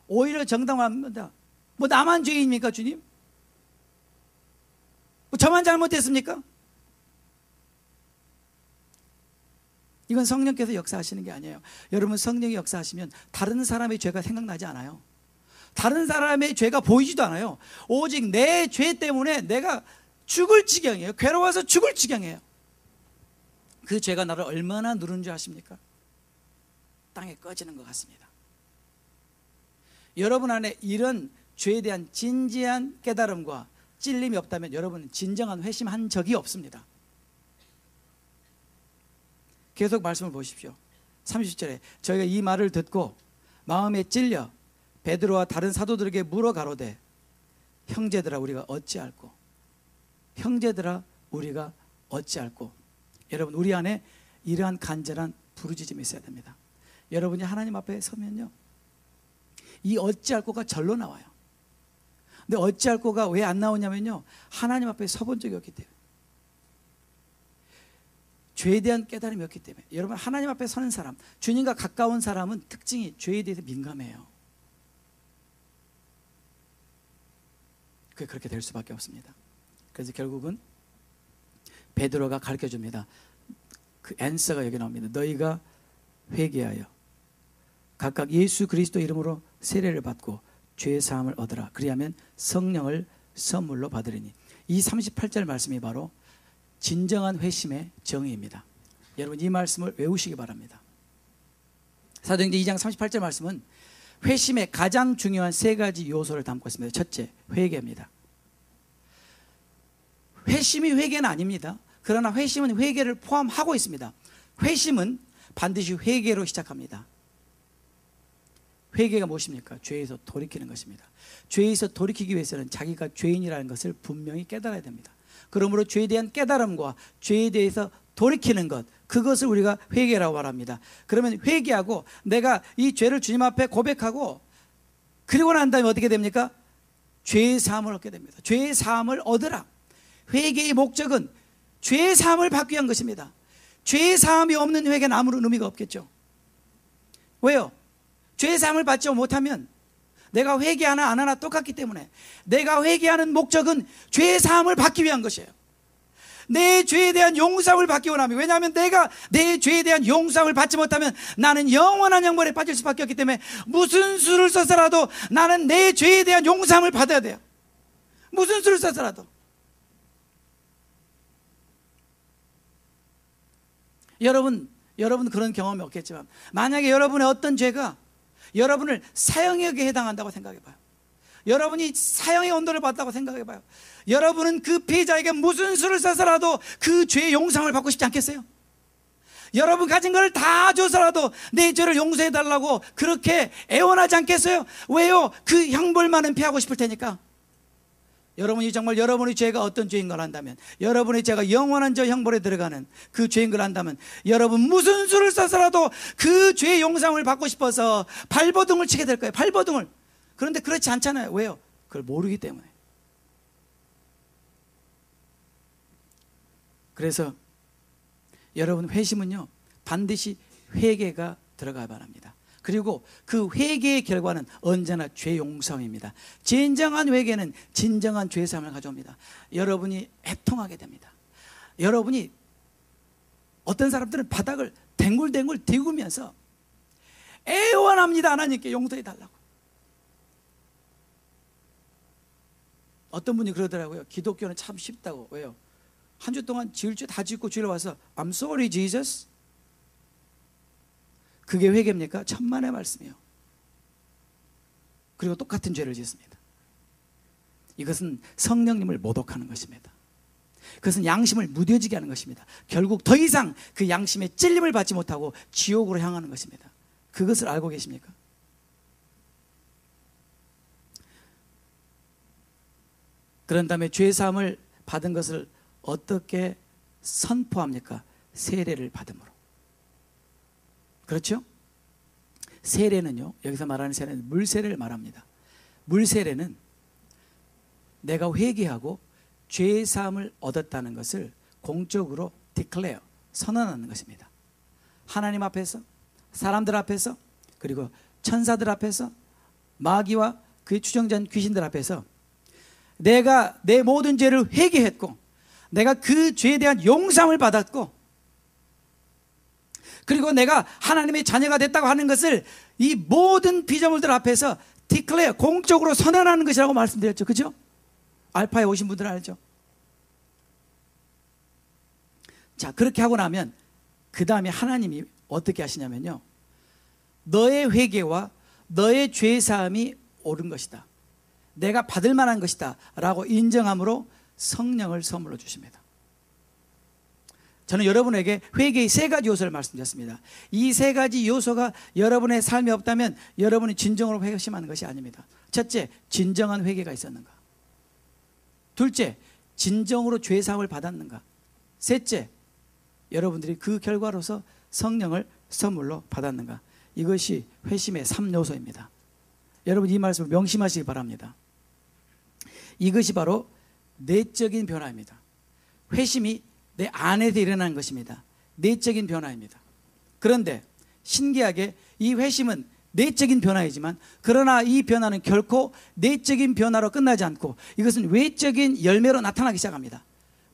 오히려 정당화합니다. 뭐 나만 죄인입니까, 주님? 뭐 저만 잘못했습니까? 이건 성령께서 역사하시는 게 아니에요. 여러분, 성령이 역사하시면 다른 사람의 죄가 생각나지 않아요. 다른 사람의 죄가 보이지도 않아요. 오직 내 죄 때문에 내가 죽을 지경이에요. 괴로워서 죽을 지경이에요. 그 죄가 나를 얼마나 누르는 줄 아십니까? 땅에 꺼지는 것 같습니다. 여러분 안에 이런 죄에 대한 진지한 깨달음과 찔림이 없다면 여러분은 진정한 회심한 적이 없습니다. 계속 말씀을 보십시오. 30절에 저희가 이 말을 듣고 마음에 찔려 베드로와 다른 사도들에게 물어 가로되 형제들아 우리가 어찌할꼬? 형제들아 우리가 어찌할꼬? 여러분, 우리 안에 이러한 간절한 부르짖음이 있어야 됩니다. 여러분이 하나님 앞에 서면요, 이 어찌할꼬가 절로 나와요. 근데 어찌할꼬가 왜 안 나오냐면요, 하나님 앞에 서본 적이 없기 때문에, 죄에 대한 깨달음이 없기 때문에. 여러분, 하나님 앞에 서는 사람, 주님과 가까운 사람은 특징이 죄에 대해서 민감해요. 그게 그렇게 될 수밖에 없습니다. 그래서 결국은 베드로가 가르쳐줍니다. 그 앤서가 여기 나옵니다. 너희가 회개하여 각각 예수 그리스도 이름으로 세례를 받고 죄 사함을 얻으라. 그리하면 성령을 선물로 받으리니. 이 38절 말씀이 바로 진정한 회심의 정의입니다. 여러분, 이 말씀을 외우시기 바랍니다. 사도행전 2장 38절 말씀은 회심의 가장 중요한 세 가지 요소를 담고 있습니다. 첫째, 회개입니다. 회심이 회개는 아닙니다. 그러나 회심은 회개를 포함하고 있습니다. 회심은 반드시 회개로 시작합니다. 회개가 무엇입니까? 죄에서 돌이키는 것입니다. 죄에서 돌이키기 위해서는 자기가 죄인이라는 것을 분명히 깨달아야 됩니다. 그러므로 죄에 대한 깨달음과 죄에 대해서 돌이키는 것, 그것을 우리가 회개라고 말합니다. 그러면 회개하고 내가 이 죄를 주님 앞에 고백하고 그리고 난 다음에 어떻게 됩니까? 죄의 사함을 얻게 됩니다. 죄의 사함을 얻으라. 회개의 목적은 죄의 사함을 받기 위한 것입니다. 죄의 사함이 없는 회개는 아무런 의미가 없겠죠. 왜요? 죄의 사함을 받지 못하면 내가 회개하나 안 하나 똑같기 때문에 내가 회개하는 목적은 죄의 사함을 받기 위한 것이에요. 내 죄에 대한 용서를 받기 원합니다. 왜냐하면 내가 내 죄에 대한 용서를 받지 못하면 나는 영원한 형벌에 빠질 수밖에 없기 때문에 무슨 수를 써서라도 나는 내 죄에 대한 용서를 받아야 돼요. 무슨 수를 써서라도. 여러분 그런 경험이 없겠지만 만약에 여러분의 어떤 죄가 여러분을 사형역에 해당한다고 생각해 봐요. 여러분이 사형의 온도를 받았다고 생각해 봐요. 여러분은 그 피해자에게 무슨 수를 써서라도 그 죄의 용서를 받고 싶지 않겠어요? 여러분 가진 걸 다 줘서라도 내 죄를 용서해 달라고 그렇게 애원하지 않겠어요? 왜요? 그 형벌만은 피하고 싶을 테니까. 여러분이 정말 여러분의 죄가 어떤 죄인 걸 안다면, 여러분의 죄가 영원한 저 형벌에 들어가는 그 죄인 걸 안다면, 여러분 무슨 수를 써서라도 그 죄의 용서를 받고 싶어서 발버둥을 치게 될 거예요. 발버둥을. 그런데 그렇지 않잖아요. 왜요? 그걸 모르기 때문에. 그래서 여러분 회심은요, 반드시 회개가 들어가야 합니다. 그리고 그 회개의 결과는 언제나 죄 용서입니다. 진정한 회개는 진정한 죄 사함을 가져옵니다. 여러분이 애통하게 됩니다. 여러분이, 어떤 사람들은 바닥을 댕굴댕굴 디우면서 애원합니다. 하나님께 용서해 달라고. 어떤 분이 그러더라고요. 기독교는 참 쉽다고. 왜요? 한 주 동안 지을 죄 다 짓고 주일에 와서 I'm sorry Jesus. 그게 회개입니까? 천만의 말씀이요. 그리고 똑같은 죄를 짓습니다. 이것은 성령님을 모독하는 것입니다. 그것은 양심을 무뎌지게 하는 것입니다. 결국 더 이상 그 양심의 찔림을 받지 못하고 지옥으로 향하는 것입니다. 그것을 알고 계십니까? 그런 다음에 죄사함을 받은 것을 어떻게 선포합니까? 세례를 받음으로. 그렇죠? 세례는요, 여기서 말하는 세례는 물세례를 말합니다. 물세례는 내가 회개하고 죄사함을 얻었다는 것을 공적으로 declare, 선언하는 것입니다. 하나님 앞에서, 사람들 앞에서, 그리고 천사들 앞에서, 마귀와 그의 추종자 귀신들 앞에서 내가 내 모든 죄를 회개했고, 내가 그 죄에 대한 용서함을 받았고, 그리고 내가 하나님의 자녀가 됐다고 하는 것을 이 모든 피조물들 앞에서 declare, 공적으로 선언하는 것이라고 말씀드렸죠. 그죠? 알파에 오신 분들은 알죠? 자, 그렇게 하고 나면 그 다음에 하나님이 어떻게 하시냐면요, 너의 회개와 너의 죄사함이 옳은 것이다, 내가 받을 만한 것이다 라고 인정함으로 성령을 선물로 주십니다. 저는 여러분에게 회개의 세 가지 요소를 말씀드렸습니다. 이 세 가지 요소가 여러분의 삶에 없다면 여러분이 진정으로 회심하는 것이 아닙니다. 첫째, 진정한 회개가 있었는가? 둘째, 진정으로 죄사함을 받았는가? 셋째, 여러분들이 그 결과로서 성령을 선물로 받았는가? 이것이 회심의 3요소입니다. 여러분 이 말씀을 명심하시기 바랍니다. 이것이 바로 내적인 변화입니다. 회심이 내 안에서 일어나는 것입니다. 내적인 변화입니다. 그런데 신기하게 이 회심은 내적인 변화이지만, 그러나 이 변화는 결코 내적인 변화로 끝나지 않고 이것은 외적인 열매로 나타나기 시작합니다.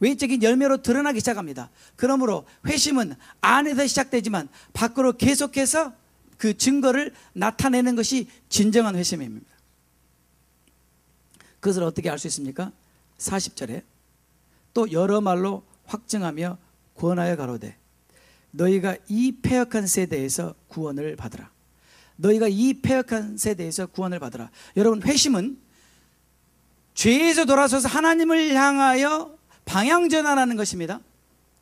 외적인 열매로 드러나기 시작합니다. 그러므로 회심은 안에서 시작되지만 밖으로 계속해서 그 증거를 나타내는 것이 진정한 회심입니다. 그것을 어떻게 알 수 있습니까? 40절에 또 여러 말로 확증하며 권하여 가로되 너희가 이 패역한 세대에서 구원을 받으라. 너희가 이 패역한 세대에서 구원을 받으라. 여러분, 회심은 죄에서 돌아서서 하나님을 향하여 방향 전환하는 것입니다.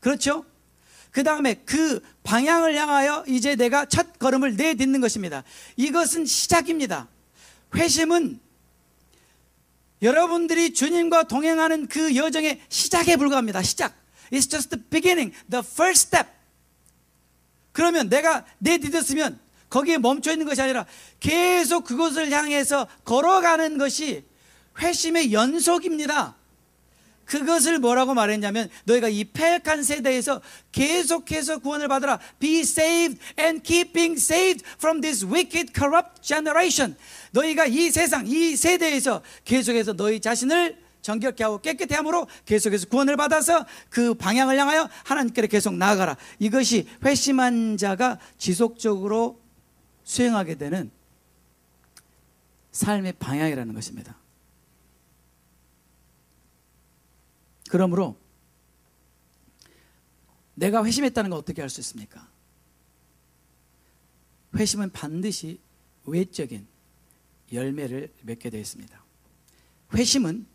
그렇죠? 그 다음에 그 방향을 향하여 이제 내가 첫 걸음을 내딛는 것입니다. 이것은 시작입니다. 회심은 여러분들이 주님과 동행하는 그 여정의 시작에 불과합니다. 시작. It's just the beginning, the first step. 그러면 내가 내딛었으면 거기에 멈춰 있는 것이 아니라 계속 그곳을 향해서 걸어가는 것이 회심의 연속입니다. 그것을 뭐라고 말했냐면, 너희가 이 패역한 세대에서 계속해서 구원을 받으라. Be saved and keeping saved from this wicked, corrupt generation. 너희가 이 세상, 이 세대에서 계속해서 너희 자신을 정결케 하고 깨끗해 함으로 계속해서 구원을 받아서 그 방향을 향하여 하나님께로 계속 나아가라. 이것이 회심한 자가 지속적으로 수행하게 되는 삶의 방향이라는 것입니다. 그러므로 내가 회심했다는 걸 어떻게 알 수 있습니까? 회심은 반드시 외적인 열매를 맺게 되어 있습니다. 회심은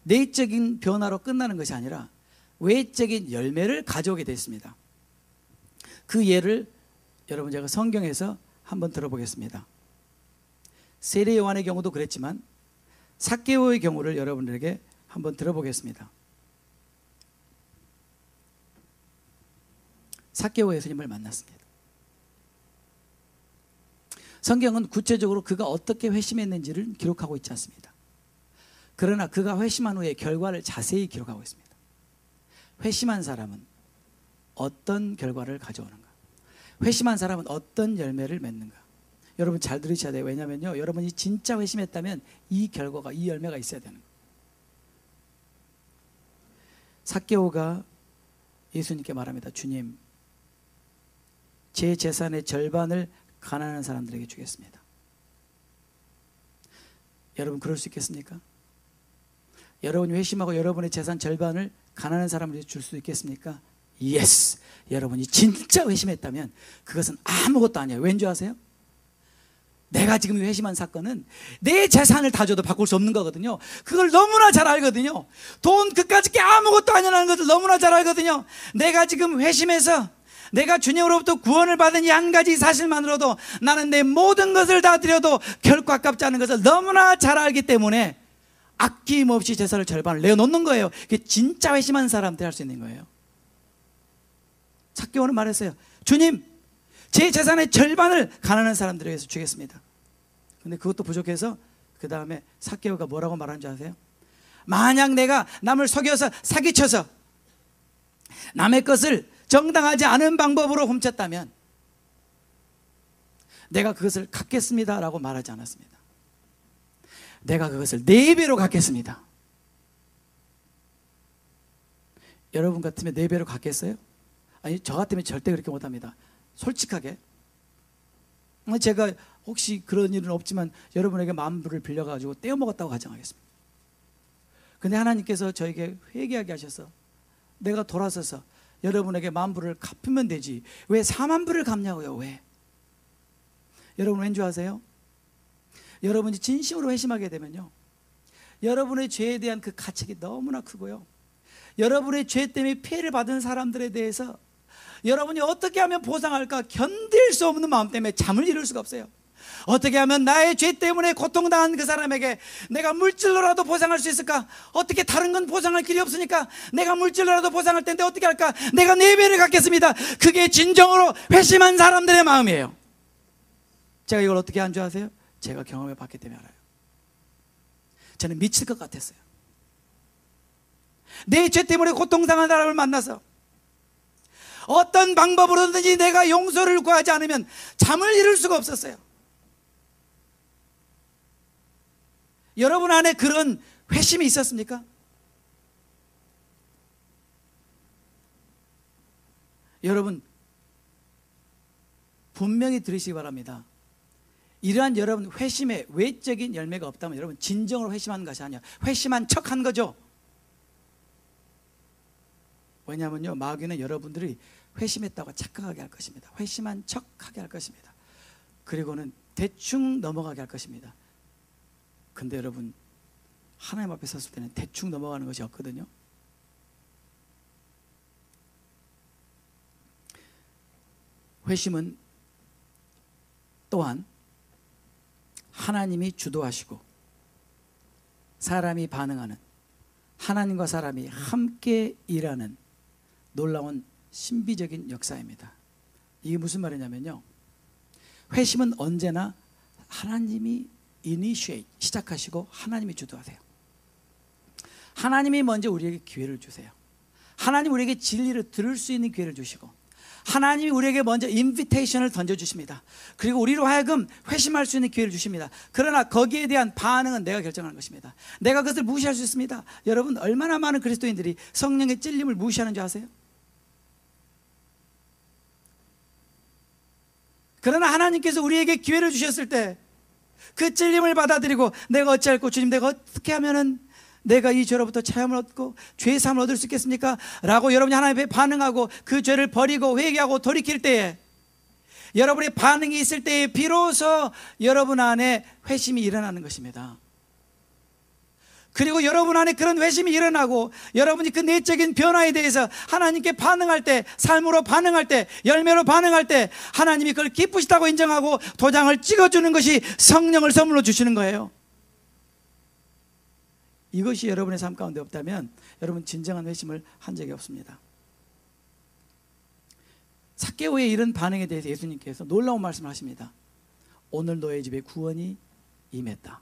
내적인 변화로 끝나는 것이 아니라 외적인 열매를 가져오게 됐습니다. 그 예를 여러분 제가 성경에서 한번 들어보겠습니다. 세례 요한의 경우도 그랬지만 삭개오의 경우를 여러분들에게 한번 들어보겠습니다. 삭개오 예수님을 만났습니다. 성경은 구체적으로 그가 어떻게 회심했는지를 기록하고 있지 않습니다. 그러나 그가 회심한 후에 결과를 자세히 기록하고 있습니다. 회심한 사람은 어떤 결과를 가져오는가? 회심한 사람은 어떤 열매를 맺는가? 여러분 잘 들으셔야 돼요. 왜냐하면요, 여러분이 진짜 회심했다면 이 결과가, 이 열매가 있어야 되는 거예요. 삭개오가 예수님께 말합니다. 주님, 제 재산의 절반을 가난한 사람들에게 주겠습니다. 여러분 그럴 수 있겠습니까? 여러분이 회심하고 여러분의 재산 절반을 가난한 사람에게 줄 수 있겠습니까? 예스! 여러분이 진짜 회심했다면 그것은 아무것도 아니에요. 왠지 아세요? 내가 지금 회심한 사건은 내 재산을 다 줘도 바꿀 수 없는 거거든요. 그걸 너무나 잘 알거든요. 돈 그까짓 게 아무것도 아니라는 것을 너무나 잘 알거든요. 내가 지금 회심해서 내가 주님으로부터 구원을 받은 이 한 가지 사실만으로도 나는 내 모든 것을 다 드려도 결코 아깝지 않은 것을 너무나 잘 알기 때문에 아낌없이 재산을 절반을 내어놓는 거예요. 그게 진짜 회심한 사람들이 할 수 있는 거예요. 삭개오는 말했어요. 주님, 제 재산의 절반을 가난한 사람들에게 주겠습니다. 근데 그것도 부족해서 그 다음에 삭개오가 뭐라고 말하는 줄 아세요? 만약 내가 남을 속여서 사기쳐서 남의 것을 정당하지 않은 방법으로 훔쳤다면 내가 그것을 갚겠습니다 라고 말하지 않았습니다. 내가 그것을 4배로 갚겠습니다. 여러분 같으면 4배로 갚겠어요? 아니, 저 같으면 절대 그렇게 못합니다. 솔직하게 제가 혹시 그런 일은 없지만 여러분에게 만불을 빌려가지고 떼어먹었다고 가정하겠습니다. 근데 하나님께서 저에게 회개하게 하셔서 내가 돌아서서 여러분에게 만불을 갚으면 되지 왜 4만불을 갚냐고요. 왜? 여러분 왠 줄 아세요? 여러분이 진심으로 회심하게 되면요, 여러분의 죄에 대한 그 가책이 너무나 크고요, 여러분의 죄 때문에 피해를 받은 사람들에 대해서 여러분이 어떻게 하면 보상할까 견딜 수 없는 마음 때문에 잠을 이룰 수가 없어요. 어떻게 하면 나의 죄 때문에 고통당한 그 사람에게 내가 물질로라도 보상할 수 있을까? 어떻게 다른 건 보상할 길이 없으니까 내가 물질로라도 보상할 텐데 어떻게 할까? 내가 4배를 갚겠습니다. 그게 진정으로 회심한 사람들의 마음이에요. 제가 이걸 어떻게 한 줄 아세요? 제가 경험해 봤기 때문에 알아요. 저는 미칠 것 같았어요. 내 죄 때문에 고통당한 사람을 만나서 어떤 방법으로든지 내가 용서를 구하지 않으면 잠을 이룰 수가 없었어요. 여러분 안에 그런 회심이 있었습니까? 여러분 분명히 들으시기 바랍니다. 이러한 여러분 회심의 외적인 열매가 없다면 여러분 진정으로 회심한 것이 아니야. 회심한 척한 거죠. 왜냐하면요, 마귀는 여러분들이 회심했다고 착각하게 할 것입니다. 회심한 척하게 할 것입니다. 그리고는 대충 넘어가게 할 것입니다. 근데 여러분 하나님 앞에 섰을 때는 대충 넘어가는 것이 없거든요. 회심은 또한 하나님이 주도하시고 사람이 반응하는, 하나님과 사람이 함께 일하는 놀라운 신비적인 역사입니다. 이게 무슨 말이냐면요, 회심은 언제나 하나님이 이니시에이트, 시작하시고 하나님이 주도하세요. 하나님이 먼저 우리에게 기회를 주세요. 하나님 우리에게 진리를 들을 수 있는 기회를 주시고 하나님이 우리에게 먼저 인비테이션을 던져주십니다. 그리고 우리로 하여금 회심할 수 있는 기회를 주십니다. 그러나 거기에 대한 반응은 내가 결정하는 것입니다. 내가 그것을 무시할 수 있습니다. 여러분 얼마나 많은 그리스도인들이 성령의 찔림을 무시하는 줄 아세요? 그러나 하나님께서 우리에게 기회를 주셨을 때 그 찔림을 받아들이고 내가 어찌할꼬, 주님 내가 어떻게 하면은 내가 이 죄로부터 자유함을 얻고 죄의 삶을 얻을 수 있겠습니까? 라고 여러분이 하나님께 반응하고 그 죄를 버리고 회개하고 돌이킬 때에, 여러분의 반응이 있을 때에 비로소 여러분 안에 회심이 일어나는 것입니다. 그리고 여러분 안에 그런 회심이 일어나고 여러분이 그 내적인 변화에 대해서 하나님께 반응할 때, 삶으로 반응할 때, 열매로 반응할 때 하나님이 그걸 기쁘시다고 인정하고 도장을 찍어주는 것이 성령을 선물로 주시는 거예요. 이것이 여러분의 삶 가운데 없다면 여러분 진정한 회심을 한 적이 없습니다. 삭개오의 이런 반응에 대해서 예수님께서 놀라운 말씀을 하십니다. 오늘 너의 집에 구원이 임했다.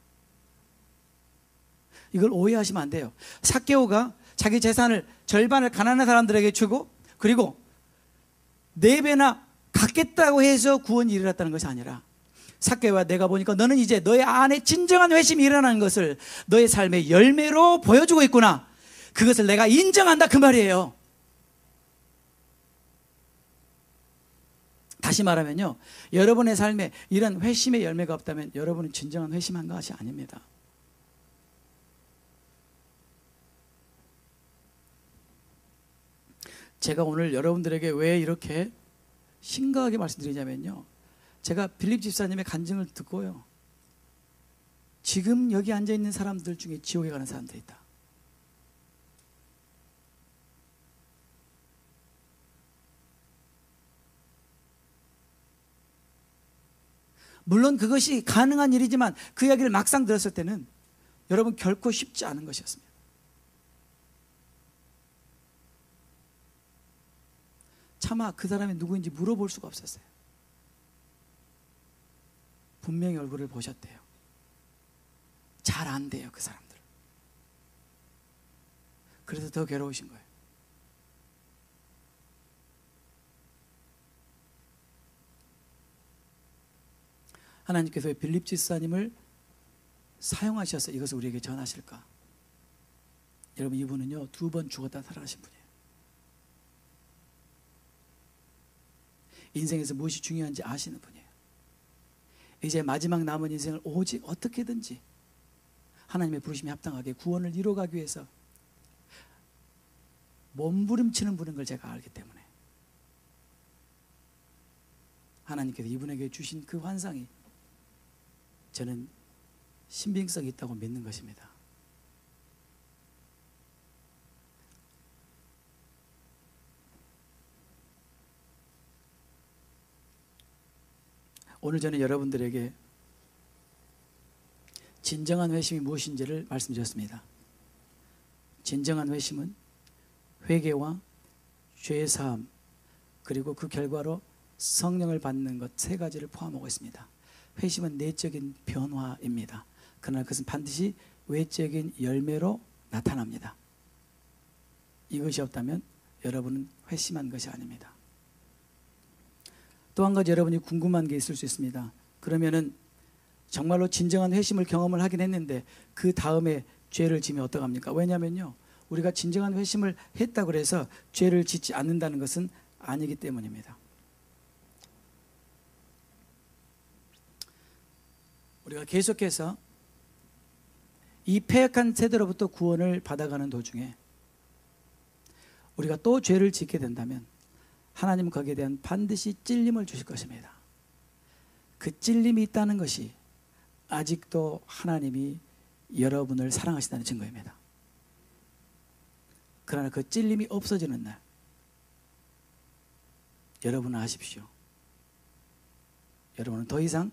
이걸 오해하시면 안 돼요. 삭개오가 자기 재산을 절반을 가난한 사람들에게 주고 그리고 4배나 갖겠다고 해서 구원이 일어났다는 것이 아니라, 삭개오야, 내가 보니까 너는 이제 너의 안에 진정한 회심이 일어나는 것을 너의 삶의 열매로 보여주고 있구나. 그것을 내가 인정한다, 그 말이에요. 다시 말하면요, 여러분의 삶에 이런 회심의 열매가 없다면 여러분은 진정한 회심한 것이 아닙니다. 제가 오늘 여러분들에게 왜 이렇게 심각하게 말씀드리냐면요, 제가 빌립 집사님의 간증을 듣고요, 지금 여기 앉아있는 사람들 중에 지옥에 가는 사람들이 있다. 물론 그것이 가능한 일이지만 그 이야기를 막상 들었을 때는 여러분 결코 쉽지 않은 것이었습니다. 차마 그 사람이 누구인지 물어볼 수가 없었어요. 분명히 얼굴을 보셨대요. 잘 안대요, 그 사람들. 그래서 더 괴로우신 거예요. 하나님께서 왜 빌립 집사님을 사용하셔서 이것을 우리에게 전하실까? 여러분, 이분은요 2번 죽었다 살아나신 분이에요. 인생에서 무엇이 중요한지 아시는 분이에요. 이제 마지막 남은 인생을 오직 어떻게든지 하나님의 부르심에 합당하게 구원을 이루어가기 위해서 몸부림치는 분인 걸 제가 알기 때문에 하나님께서 이분에게 주신 그 환상이 저는 신빙성이 있다고 믿는 것입니다. 오늘 저는 여러분들에게 진정한 회심이 무엇인지를 말씀드렸습니다. 진정한 회심은 회개와 죄사함 그리고 그 결과로 성령을 받는 것 3가지를 포함하고 있습니다. 회심은 내적인 변화입니다. 그러나 그것은 반드시 외적인 열매로 나타납니다. 이것이 없다면 여러분은 회심한 것이 아닙니다. 또 한 가지 여러분이 궁금한 게 있을 수 있습니다. 그러면은 정말로 진정한 회심을 경험을 하긴 했는데 그 다음에 죄를 지면 어떡합니까? 왜냐면요, 우리가 진정한 회심을 했다고 해서 죄를 짓지 않는다는 것은 아니기 때문입니다. 우리가 계속해서 이 패역한 세대로부터 구원을 받아가는 도중에 우리가 또 죄를 짓게 된다면 하나님은 거기에 대한 반드시 찔림을 주실 것입니다. 그 찔림이 있다는 것이 아직도 하나님이 여러분을 사랑하신다는 증거입니다. 그러나 그 찔림이 없어지는 날 여러분은 아십시오. 여러분은 더 이상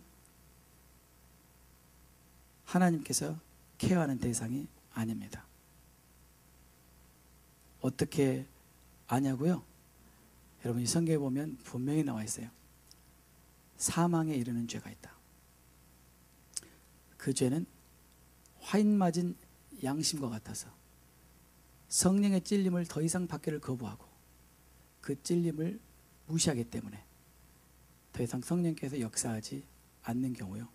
하나님께서 케어하는 대상이 아닙니다. 어떻게 아냐고요? 여러분이 성경에 보면 분명히 나와 있어요. 사망에 이르는 죄가 있다. 그 죄는 화인 맞은 양심과 같아서 성령의 찔림을 더 이상 받기를 거부하고 그 찔림을 무시하기 때문에 더 이상 성령께서 역사하지 않는 경우요,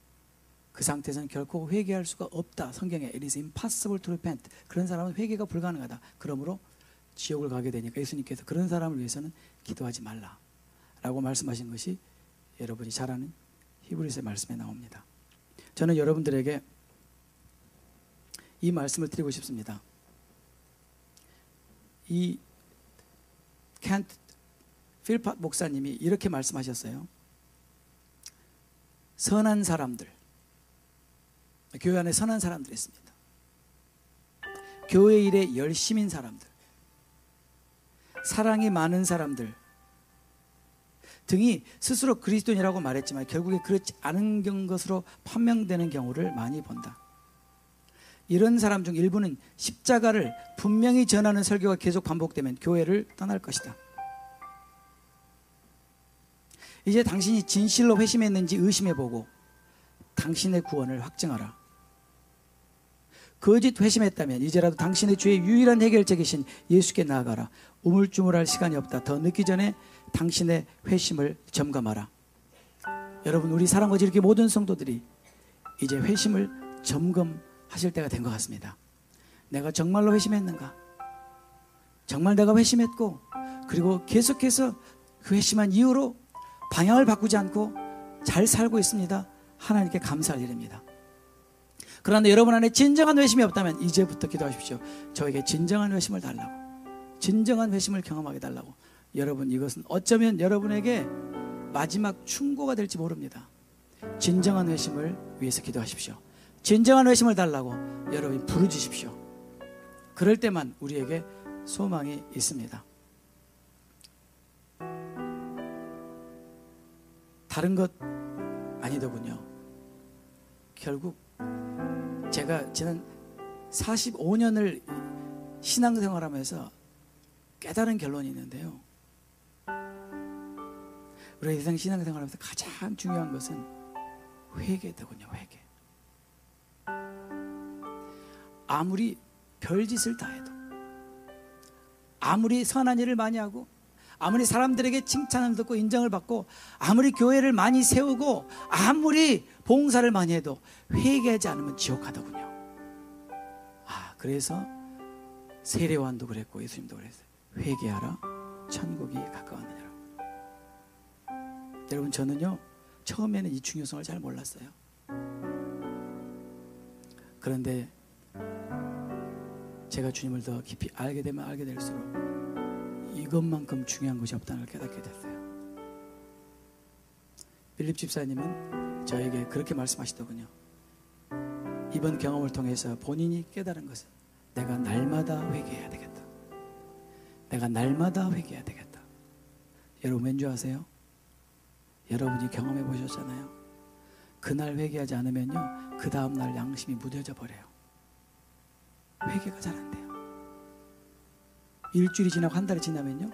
그 상태에서는 결코 회개할 수가 없다. 성경에 It is impossible to repent. 그런 사람은 회개가 불가능하다. 그러므로 지옥을 가게 되니까 예수님께서 그런 사람을 위해서는 기도하지 말라 라고 말씀하신 것이 여러분이 잘 아는 히브리서의 말씀에 나옵니다. 저는 여러분들에게 이 말씀을 드리고 싶습니다. 이 켄트 필팟 목사님이 이렇게 말씀하셨어요. 선한 사람들, 교회 안에 선한 사람들이 있습니다. 교회 일에 열심인 사람들, 사랑이 많은 사람들 등이 스스로 그리스도인이라고 말했지만 결국에 그렇지 않은 것으로 판명되는 경우를 많이 본다. 이런 사람 중 일부는 십자가를 분명히 전하는 설교가 계속 반복되면 교회를 떠날 것이다. 이제 당신이 진실로 회심했는지 의심해보고 당신의 구원을 확증하라. 거짓 회심했다면 이제라도 당신의 죄의 유일한 해결책이신 예수께 나아가라. 우물쭈물할 시간이 없다. 더 늦기 전에 당신의 회심을 점검하라. 여러분, 우리 사랑과 지르기 모든 성도들이 이제 회심을 점검하실 때가 된 것 같습니다. 내가 정말로 회심했는가? 정말 내가 회심했고 그리고 계속해서 그 회심한 이후로 방향을 바꾸지 않고 잘 살고 있습니다. 하나님께 감사할 일입니다. 그런데 여러분 안에 진정한 회심이 없다면 이제부터 기도하십시오. 저에게 진정한 회심을 달라고, 진정한 회심을 경험하게 달라고. 여러분, 이것은 어쩌면 여러분에게 마지막 충고가 될지 모릅니다. 진정한 회심을 위해서 기도하십시오. 진정한 회심을 달라고 여러분이 부르짖으십시오. 그럴 때만 우리에게 소망이 있습니다. 다른 것 아니더군요. 결국 제가 지난 45년을 신앙생활하면서 깨달은 결론이 있는데요. 우리 인생 신앙생활하면서 가장 중요한 것은 회개더군요. 회개. 아무리 별짓을 다 해도, 아무리 선한 일을 많이 하고, 아무리 사람들에게 칭찬을 듣고 인정을 받고, 아무리 교회를 많이 세우고, 아무리 봉사를 많이 해도 회개하지 않으면 지옥 가더군요. 그래서 세례요한도 그랬고 예수님도 그랬어요. 회개하라, 천국이 가까웠느니라. 여러분, 저는요 처음에는 이 중요성을 잘 몰랐어요. 그런데 제가 주님을 더 깊이 알게 되면 알게 될수록 이것만큼 중요한 것이 없다는 걸 깨닫게 됐어요. 빌립 집사님은 저에게 그렇게 말씀하시더군요. 이번 경험을 통해서 본인이 깨달은 것은 내가 날마다 회개해야 되겠다. 내가 날마다 회개해야 되겠다. 여러분, 왠지 아세요? 여러분이 경험해 보셨잖아요. 그날 회개하지 않으면요 그 다음날 양심이 무뎌져 버려요. 회개가 잘 안 돼요. 일주일이 지나고 한 달이 지나면요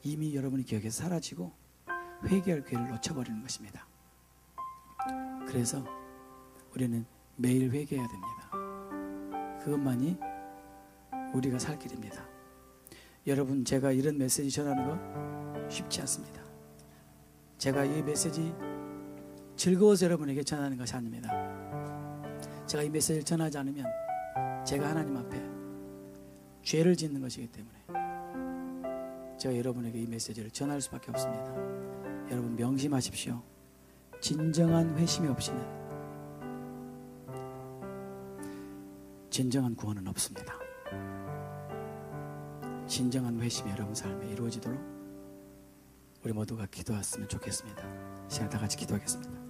이미 여러분의 기억에서 사라지고 회개할 기회를 놓쳐버리는 것입니다. 그래서 우리는 매일 회개해야 됩니다. 그것만이 우리가 살 길입니다. 여러분, 제가 이런 메시지 전하는 거 쉽지 않습니다. 제가 이 메시지 즐거워서 여러분에게 전하는 것이 아닙니다. 제가 이 메시지를 전하지 않으면 제가 하나님 앞에 죄를 짓는 것이기 때문에 제가 여러분에게 이 메시지를 전할 수밖에 없습니다. 여러분, 명심하십시오. 진정한 회심이 없이는 진정한 구원은 없습니다. 진정한 회심이 여러분 삶에 이루어지도록 우리 모두가 기도했으면 좋겠습니다. 시간 다 같이 기도하겠습니다.